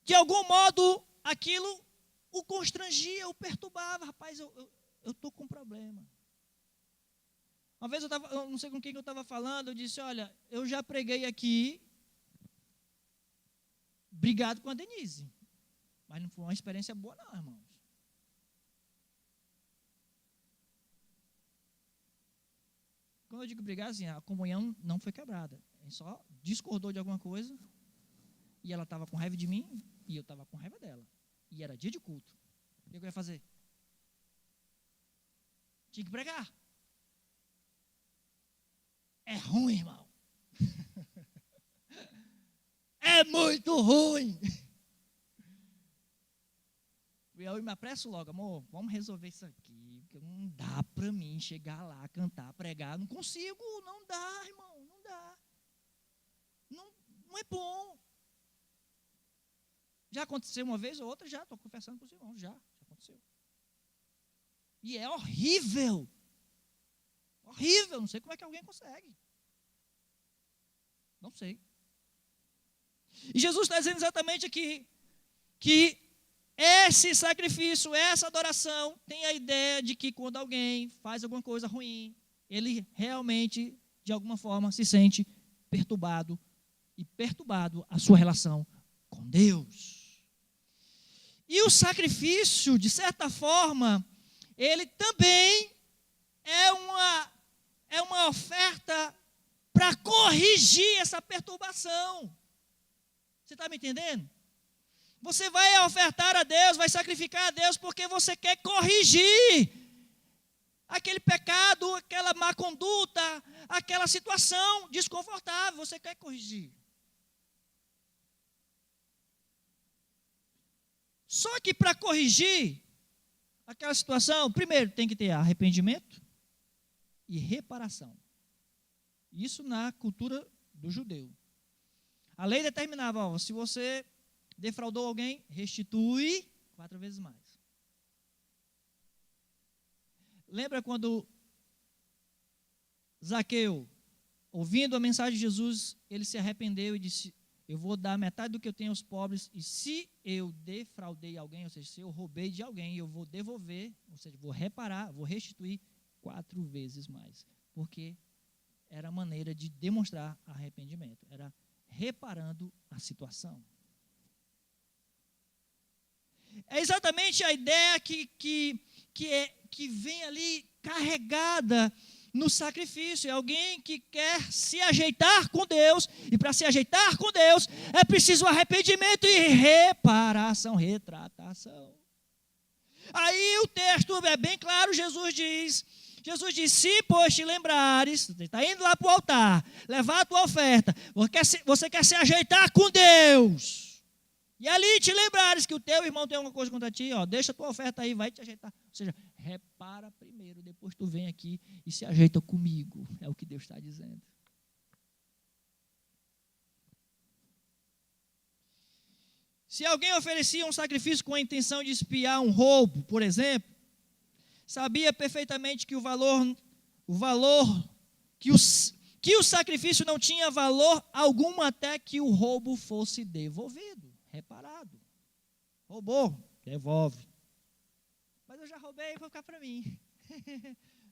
de algum modo, aquilo o constrangia, o perturbava. Rapaz, eu estou com um problema. Uma vez eu não sei com quem eu estava falando, eu disse, olha, eu já preguei aqui, brigado com a Denise, mas não foi uma experiência boa não, irmãos. Quando eu digo brigar, assim, a comunhão não foi quebrada, a gente só discordou de alguma coisa, e ela estava com raiva de mim, e eu estava com raiva dela, e era dia de culto. O que eu ia fazer? Tinha que pregar. É ruim, irmão. É muito ruim. E eu me apresso logo, amor, vamos resolver isso aqui, porque não dá para mim chegar lá, cantar, pregar, não consigo, não dá, irmão, não dá. Não é bom. Já aconteceu uma vez ou outra, já, estou confessando para os irmãos, já aconteceu. E é horrível. Horrível, não sei como é que alguém consegue. Não sei. E Jesus está dizendo exatamente aqui que esse sacrifício, essa adoração, tem a ideia de que quando alguém faz alguma coisa ruim, ele realmente, de alguma forma, se sente perturbado a sua relação com Deus. E o sacrifício, de certa forma, ele também é uma oferta para corrigir essa perturbação. Você está me entendendo? Você vai ofertar a Deus, vai sacrificar a Deus porque você quer corrigir aquele pecado, aquela má conduta, aquela situação desconfortável, você quer corrigir. Só que para corrigir aquela situação, primeiro tem que ter arrependimento e reparação. Isso na cultura do judeu. A lei determinava, se você defraudou alguém, restitui 4 vezes mais. Lembra quando Zaqueu, ouvindo a mensagem de Jesus, ele se arrependeu e disse, eu vou dar metade do que eu tenho aos pobres, e se eu defraudei alguém, ou seja, se eu roubei de alguém, eu vou devolver, ou seja, vou reparar, vou restituir 4 vezes mais. Porque era a maneira de demonstrar arrependimento, era reparando a situação. É exatamente a ideia que vem ali carregada no sacrifício. É alguém que quer se ajeitar com Deus, e para se ajeitar com Deus é preciso arrependimento e reparação, retratação. Aí o texto é bem claro, Jesus diz, se pois te lembrares, você está indo lá para o altar, levar a tua oferta, você quer se ajeitar com Deus, e ali te lembrares que o teu irmão tem alguma coisa contra ti, deixa a tua oferta aí, vai te ajeitar. Ou seja, repara primeiro, depois tu vem aqui e se ajeita comigo. É o que Deus está dizendo. Se alguém oferecia um sacrifício com a intenção de expiar um roubo, por exemplo, sabia perfeitamente que que o sacrifício não tinha valor algum até que o roubo fosse devolvido. Reparado. Roubou, devolve. Mas eu já roubei, vou ficar para mim.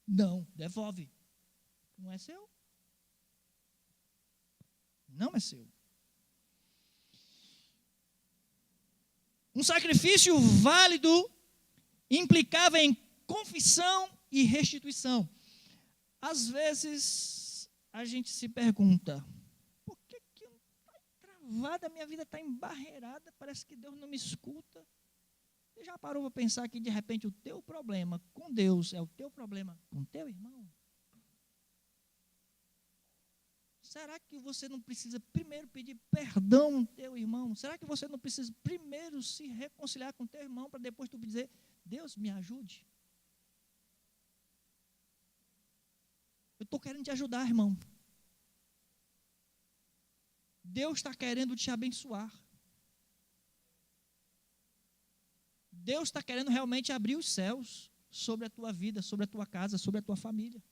Não, devolve. Não é seu? Não é seu. Um sacrifício válido implicava em confissão e restituição. Às vezes a gente se pergunta, a minha vida está embarreirada, parece que Deus não me escuta. Você já parou para pensar que de repente o teu problema com Deus é o teu problema com teu irmão? Será que você não precisa primeiro pedir perdão ao teu irmão? Será que você não precisa primeiro se reconciliar com teu irmão para depois tu dizer, Deus me ajude? Eu estou querendo te ajudar, irmão. Deus está querendo te abençoar. Deus está querendo realmente abrir os céus sobre a tua vida, sobre a tua casa, sobre a tua família.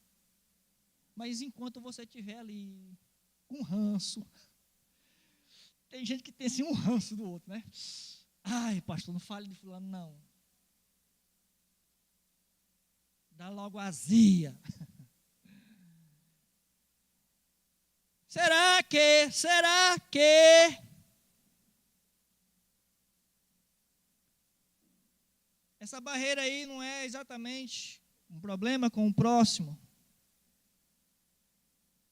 Mas enquanto você estiver ali com ranço, tem gente que tem assim um ranço do outro, né? Ai, pastor, não fale de fulano, não. Dá logo azia. Será que essa barreira aí não é exatamente um problema com o próximo?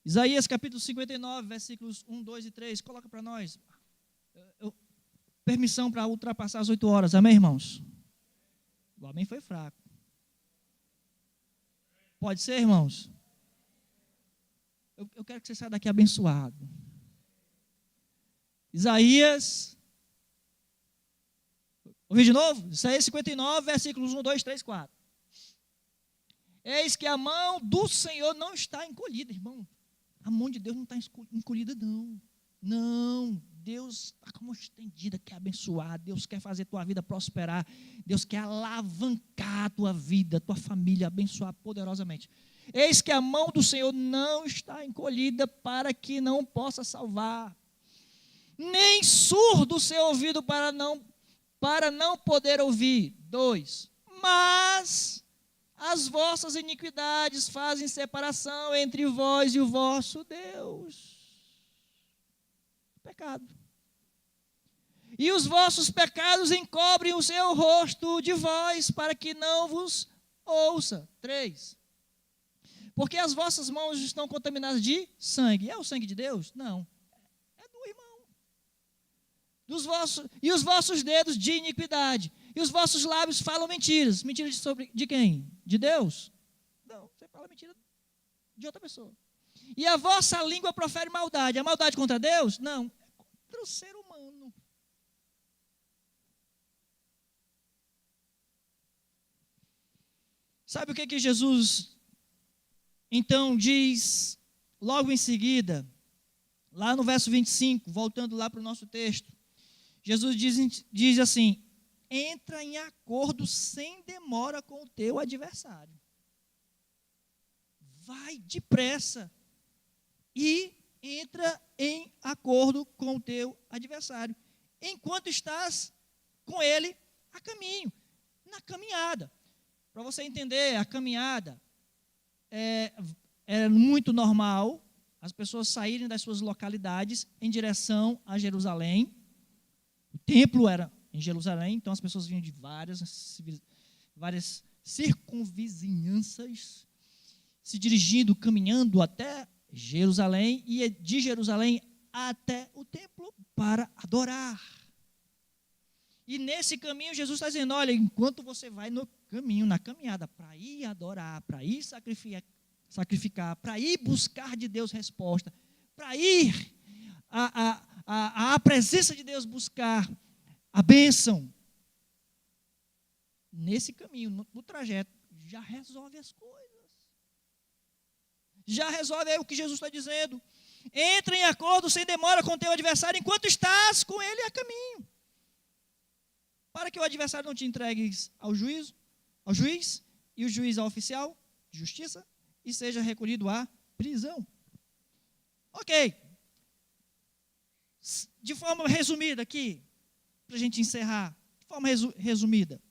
Isaías capítulo 59, versículos 1, 2 e 3, coloca para nós. Permissão para ultrapassar as 8 horas, amém, irmãos? O amém foi fraco. Pode ser, irmãos? Eu quero que você saia daqui abençoado. Isaías, ouvi de novo? Isaías 59, versículos 1, 2, 3, 4. Eis que a mão do Senhor não está encolhida, irmão. A mão de Deus não está encolhida, não. Não, Deus está com a mão estendida, quer abençoar, Deus quer fazer tua vida prosperar, Deus quer alavancar a tua vida, tua família, abençoar poderosamente. Eis que a mão do Senhor não está encolhida para que não possa salvar, nem surdo o seu ouvido para para não poder ouvir. 2, mas as vossas iniquidades fazem separação entre vós e o vosso Deus. Pecado. E os vossos pecados encobrem o seu rosto de vós, para que não vos ouça. 3. Porque as vossas mãos estão contaminadas de sangue. É o sangue de Deus? Não. É do irmão. E os vossos dedos de iniquidade. E os vossos lábios falam mentiras. Mentiras de quem? De Deus? Não, você fala mentira de outra pessoa. E a vossa língua profere maldade. A maldade contra Deus? Não. É contra o ser humano. Sabe o que Jesus então diz logo em seguida, lá no verso 25, voltando lá para o nosso texto? Jesus diz assim: entra em acordo sem demora com o teu adversário. Vai depressa e entra em acordo com o teu adversário, enquanto estás com ele a caminho, na caminhada. Para você entender, a caminhada é muito normal as pessoas saírem das suas localidades em direção a Jerusalém. O templo era em Jerusalém, então as pessoas vinham de várias circunvizinhanças, se dirigindo, caminhando até Jerusalém, e de Jerusalém até o templo para adorar. E nesse caminho Jesus está dizendo: olha, enquanto você vai no caminho, na caminhada, para ir adorar, para ir sacrificar, para ir buscar de Deus resposta, para ir à presença de Deus buscar a bênção, nesse caminho, no trajeto, já resolve as coisas. Já resolve, é o que Jesus está dizendo. Entra em acordo sem demora com o teu adversário, enquanto estás com ele a caminho, para que o adversário não te entregue ao juiz, e o juiz ao oficial de justiça, e seja recolhido à prisão. Ok. De forma resumida aqui, para a gente encerrar, de forma resumida,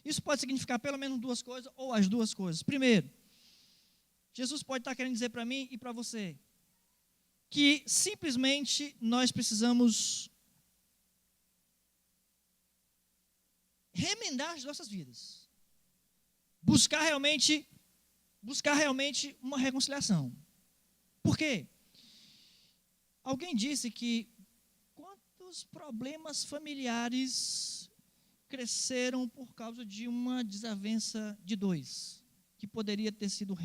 isso pode significar pelo menos duas coisas, ou as duas coisas. Primeiro, Jesus pode estar querendo dizer para mim e para você que simplesmente nós precisamos remendar as nossas vidas, buscar realmente uma reconciliação. Por quê? Alguém disse que quantos problemas familiares cresceram por causa de uma desavença de dois, que poderia ter sido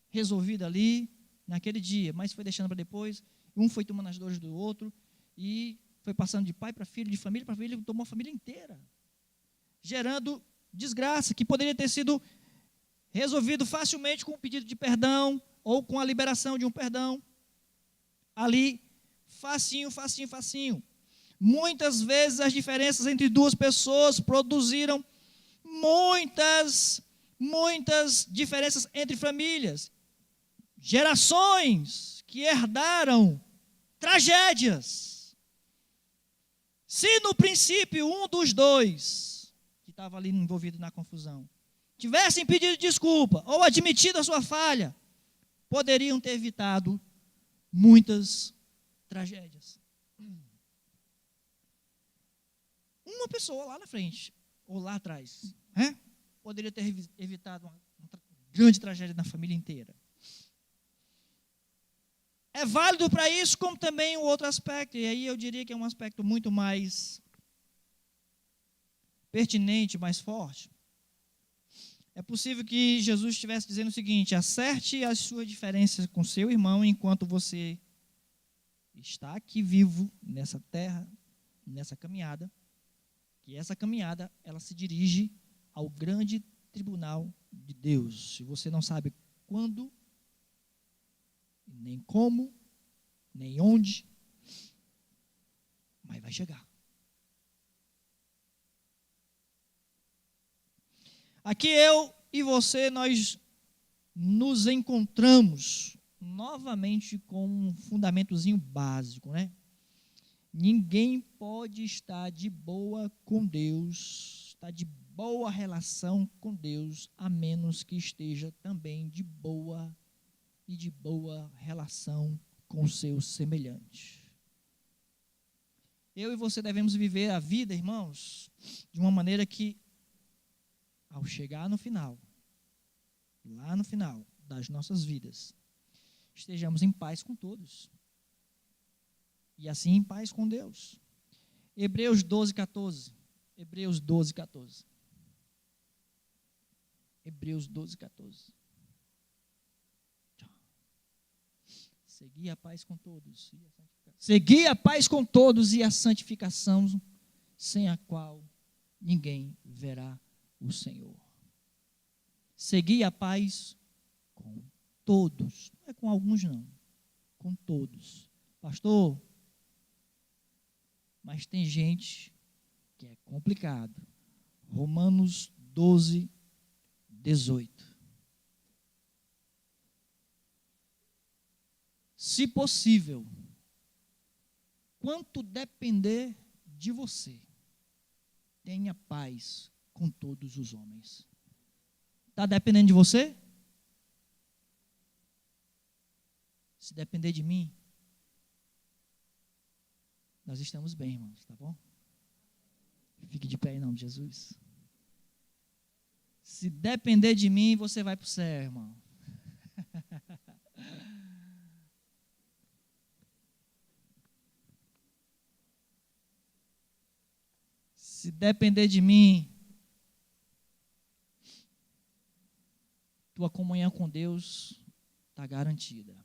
resolvida ali naquele dia, mas foi deixando para depois. Um foi tomando as dores do outro e foi passando de pai para filho, de família para filho, tomou a família inteira, gerando desgraça que poderia ter sido resolvido facilmente com um pedido de perdão ou com a liberação de um perdão. Ali, facinho. Muitas vezes as diferenças entre duas pessoas produziram muitas diferenças entre famílias. Gerações que herdaram tragédias. Se no princípio um dos dois que estava ali envolvido na confusão tivessem pedido desculpa ou admitido a sua falha, poderiam ter evitado muitas tragédias. Uma pessoa lá na frente, ou lá atrás, poderia ter evitado uma grande tragédia na família inteira. É válido para isso, como também o outro aspecto, e aí eu diria que é um aspecto muito mais pertinente, mais forte. É possível que Jesus estivesse dizendo o seguinte: acerte as suas diferenças com seu irmão enquanto você está aqui vivo nessa terra, nessa caminhada, que essa caminhada ela se dirige ao grande tribunal de Deus. Se você não sabe quando, nem como, nem onde, mas vai chegar. Aqui eu e você, nós nos encontramos novamente com um fundamentozinho básico, né? Ninguém pode estar de boa com Deus, estar de boa relação com Deus, a menos que esteja também de boa relação com o seu semelhante. Eu e você devemos viver a vida, irmãos, de uma maneira que, ao chegar no final, lá no final das nossas vidas, estejamos em paz com todos. E assim em paz com Deus. Hebreus 12, 14. Hebreus 12, 14. Hebreus 12, 14. Segui a paz com todos. Segui a paz com todos e a santificação, sem a qual ninguém verá o Senhor. Segui a paz com todos. Não é com alguns, não. Com todos. Pastor, mas tem gente que é complicado. Romanos 12, 18. Se possível, quanto depender de você, tenha paz com todos os homens. Está dependendo de você? Se depender de mim, nós estamos bem, irmãos, tá bom? Fique de pé em nome de Jesus. Se depender de mim, você vai para o céu, irmão. Se depender de mim, tua comunhão com Deus está garantida.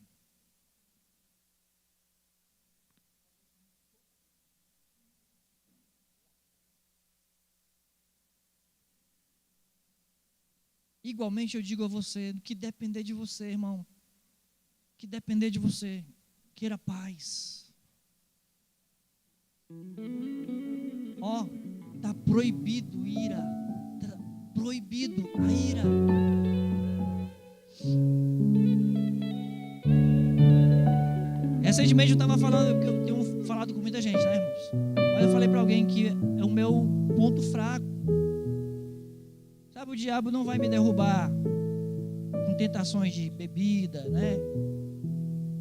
Igualmente eu digo a você, que depender de você, irmão, que depender de você, queira paz. Ó, está proibido ira, está proibido a ira. Recentemente eu estava falando, porque eu tenho falado com muita gente, né, irmãos? Mas eu falei para alguém que é o meu ponto fraco. Sabe, o diabo não vai me derrubar com tentações de bebida, né?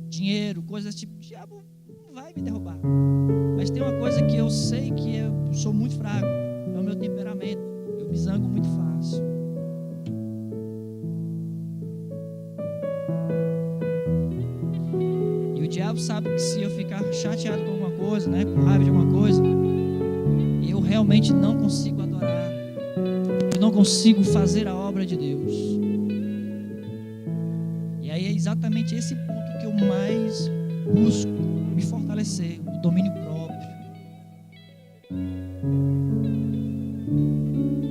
Dinheiro, coisas desse tipo. O diabo não vai me derrubar. Mas tem uma coisa que eu sei que eu sou muito fraco, é o meu temperamento. Eu me zango muito fácil. E o diabo sabe que se eu ficar chateado com alguma coisa, né, com raiva de alguma coisa, eu realmente não consigo adorar. Eu não consigo fazer a obra de Deus. E aí é exatamente esse ponto que eu mais busco me fortalecer, o domínio próprio.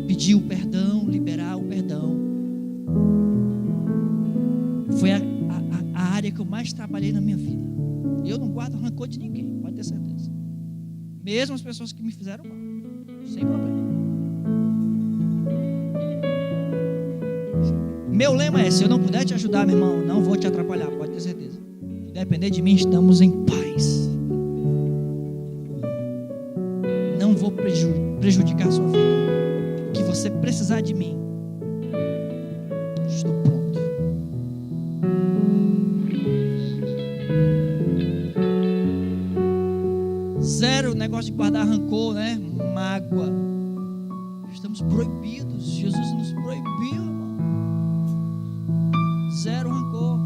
Pedir o perdão, liberar o perdão. Foi a área que eu mais trabalhei na minha vida. Eu não guardo rancor de ninguém, pode ter certeza. Mesmo as pessoas que me fizeram mal, sem problema. Meu lema é, se eu não puder te ajudar, meu irmão, não vou te atrapalhar, pode ter certeza. Se depender de mim, estamos em paz. Não vou prejudicar a sua vida. O que você precisar de mim, estou pronto. Zero negócio de guardar rancor, né? Mágoa. Estamos proibidos. Jesus nos proibiu. Zero rancor.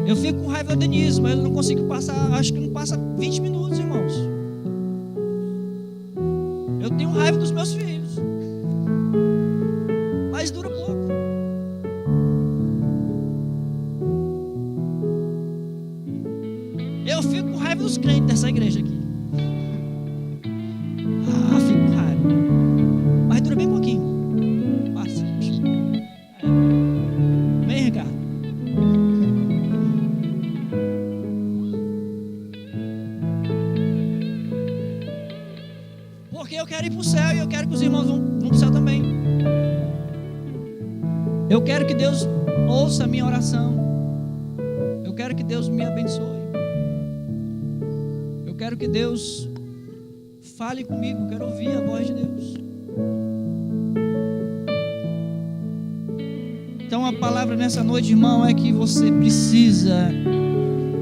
Eu fico com raiva da Denise, mas eu não consigo passar, acho que não passa 20 minutos, irmãos. Eu tenho raiva dos meus filhos, mas dura pouco. Eu fico com raiva dos crentes dessa igreja aqui. Fico com raiva, mas dura bem pouquinho. Bem, Ricardo. Porque eu quero ir para o céu e eu quero que os irmãos vão para o céu também. Eu quero que Deus ouça a minha oração. Eu quero que Deus me abençoe. Eu quero que Deus fale comigo. Eu quero ouvir a voz de Deus. Então a palavra nessa noite, irmão, é que você precisa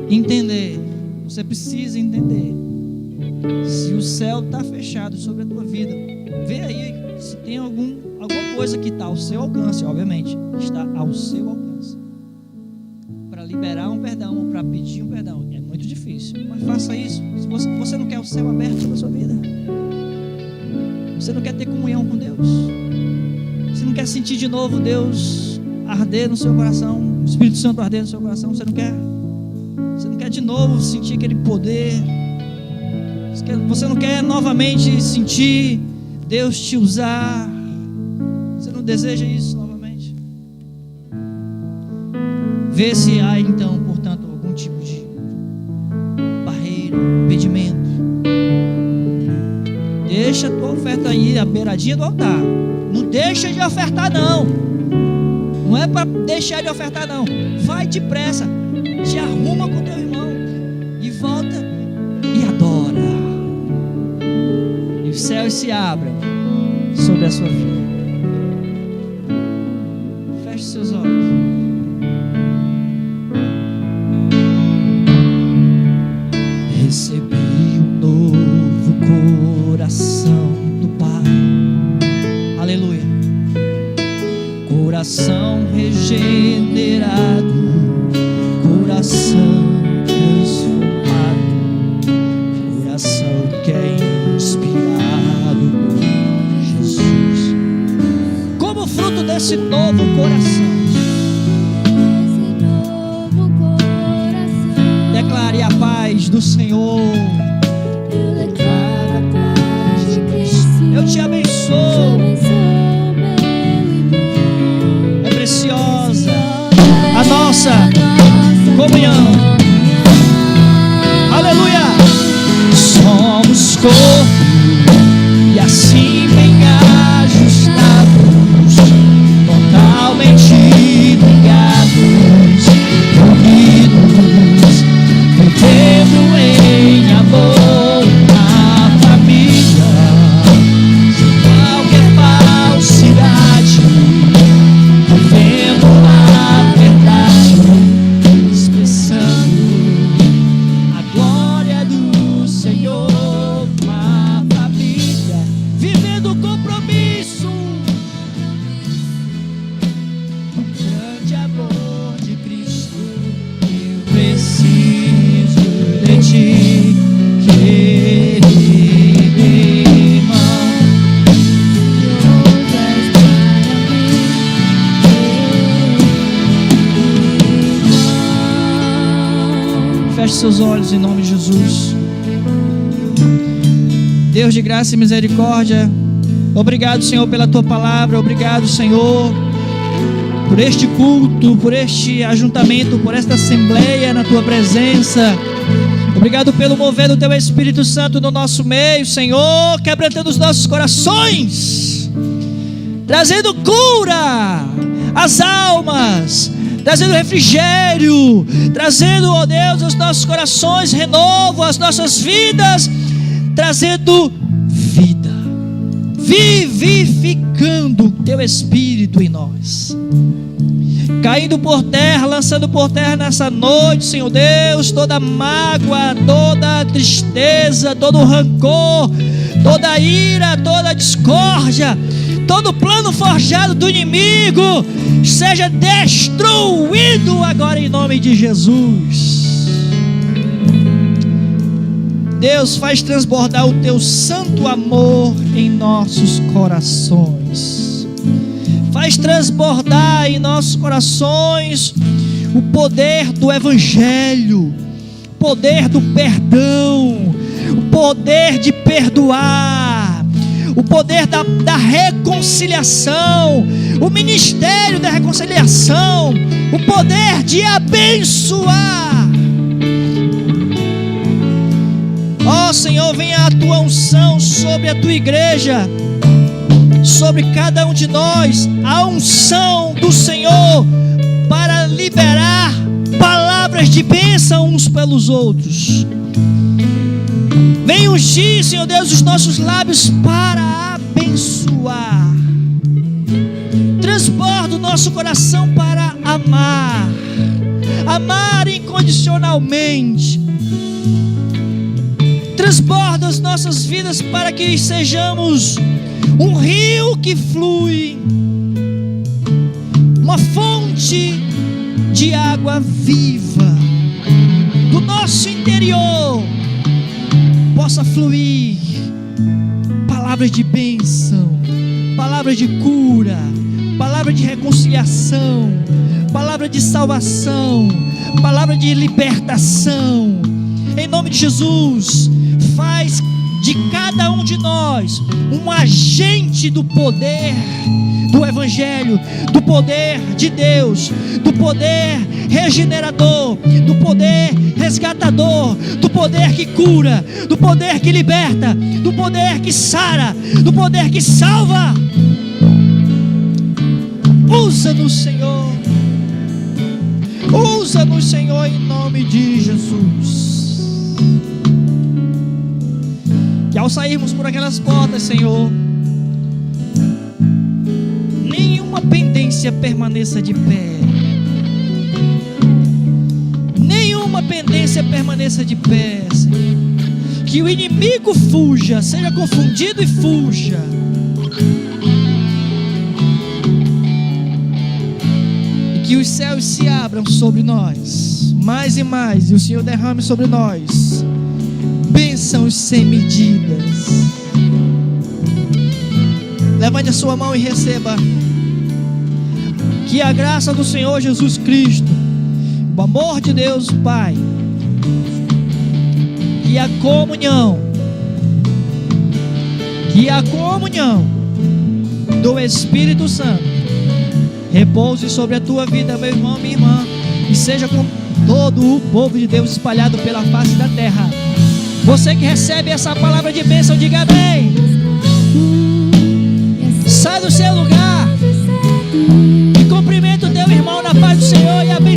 entender. Você precisa entender. Se o céu está fechado sobre a tua vida, vê aí se tem alguma coisa que está ao seu alcance, obviamente, está ao seu alcance, para liberar um perdão ou para pedir um perdão. É muito difícil, mas faça isso. Se você não quer o céu aberto sobre a sua vida, você não quer ter comunhão com Deus, você não quer sentir de novo Deus arder no seu coração, o Espírito Santo arder no seu coração, você não quer de novo sentir aquele poder, você não quer novamente sentir Deus te usar, você não deseja isso novamente? Vê se há então, portanto, algum tipo de barreira, impedimento. Deixa a tua oferta aí, a beiradinha do altar. Não deixa de ofertar não. Não é para deixar de ofertar não. Vai depressa, te arruma com teu irmão e volta e adora. E os céus se abrem sobre a sua vida. Feche seus olhos. Recebi um novo coração do Pai. Aleluia. Coração regenerado, coração transformado, coração que é inspirado por Jesus. Como fruto desse novo coração, declare a paz do Senhor. Eu te abençoo. É preciosa a nossa comunhão. Aleluia. Somos corpo e assim bem ajustados, totalmente ligados, unidos, vivendo em amor, na família, sem qualquer falsidade, vivendo a verdade, expressando a glória do Senhor, uma família, vivendo o compromisso, o grande amor de Cristo. Eu preciso de ti, querido irmão. Feche seus olhos em nome de Jesus. Deus de graça e misericórdia, obrigado, Senhor, pela tua palavra. Obrigado, Senhor, por este culto, por este ajuntamento, por esta assembleia na tua presença. Obrigado pelo mover do teu Espírito Santo no nosso meio, Senhor, quebrantando os nossos corações, trazendo cura às almas, trazendo refrigério, trazendo, ó Deus, aos nossos corações renovo, às nossas vidas, trazendo vida, vivificando o teu Espírito em nós, caindo por terra, lançando por terra nessa noite, Senhor Deus, toda mágoa, toda tristeza, todo rancor, toda ira, toda discórdia, todo plano forjado do inimigo seja destruído agora em nome de Jesus. Deus, faz transbordar o teu santo amor em nossos corações. Faz transbordar em nossos corações o poder do Evangelho, o poder do perdão, o poder de perdoar, o poder da reconciliação, o ministério da reconciliação, o poder de abençoar. Ó Senhor, venha a tua unção sobre a tua igreja, sobre cada um de nós, a unção do Senhor para liberar palavras palavras de bênção uns pelos outros. Vem ungir, Senhor Deus, os nossos lábios para abençoar. Transborda o nosso coração para amar. Amar incondicionalmente. Transborda as nossas vidas para que sejamos um rio que flui, uma fonte de água viva. Do nosso interior possa fluir palavras de bênção, palavras de cura, palavra de reconciliação, palavra de salvação, palavra de libertação. Em nome de Jesus, faz de cada um de nós um agente do poder do Evangelho, do poder de Deus, do poder regenerador, do poder resgatador, do poder que cura, do poder que liberta, do poder que sara, do poder que salva. Usa-nos, Senhor. Usa-nos, Senhor, em nome de Jesus. Que ao sairmos por aquelas portas, Senhor, nenhuma pendência permaneça de pé. Nenhuma pendência permaneça de pé, Senhor. Que o inimigo fuja, seja confundido e fuja. Que os céus se abram sobre nós, mais e mais, e o Senhor derrame sobre nós bênçãos sem medidas. Levante a sua mão e receba. Que a graça do Senhor Jesus Cristo, o amor de Deus Pai e a comunhão do Espírito Santo repouse sobre a tua vida, meu irmão, minha irmã, e seja com todo o povo de Deus espalhado pela face da terra. Você que recebe essa palavra de bênção, diga amém. Sai do seu lugar.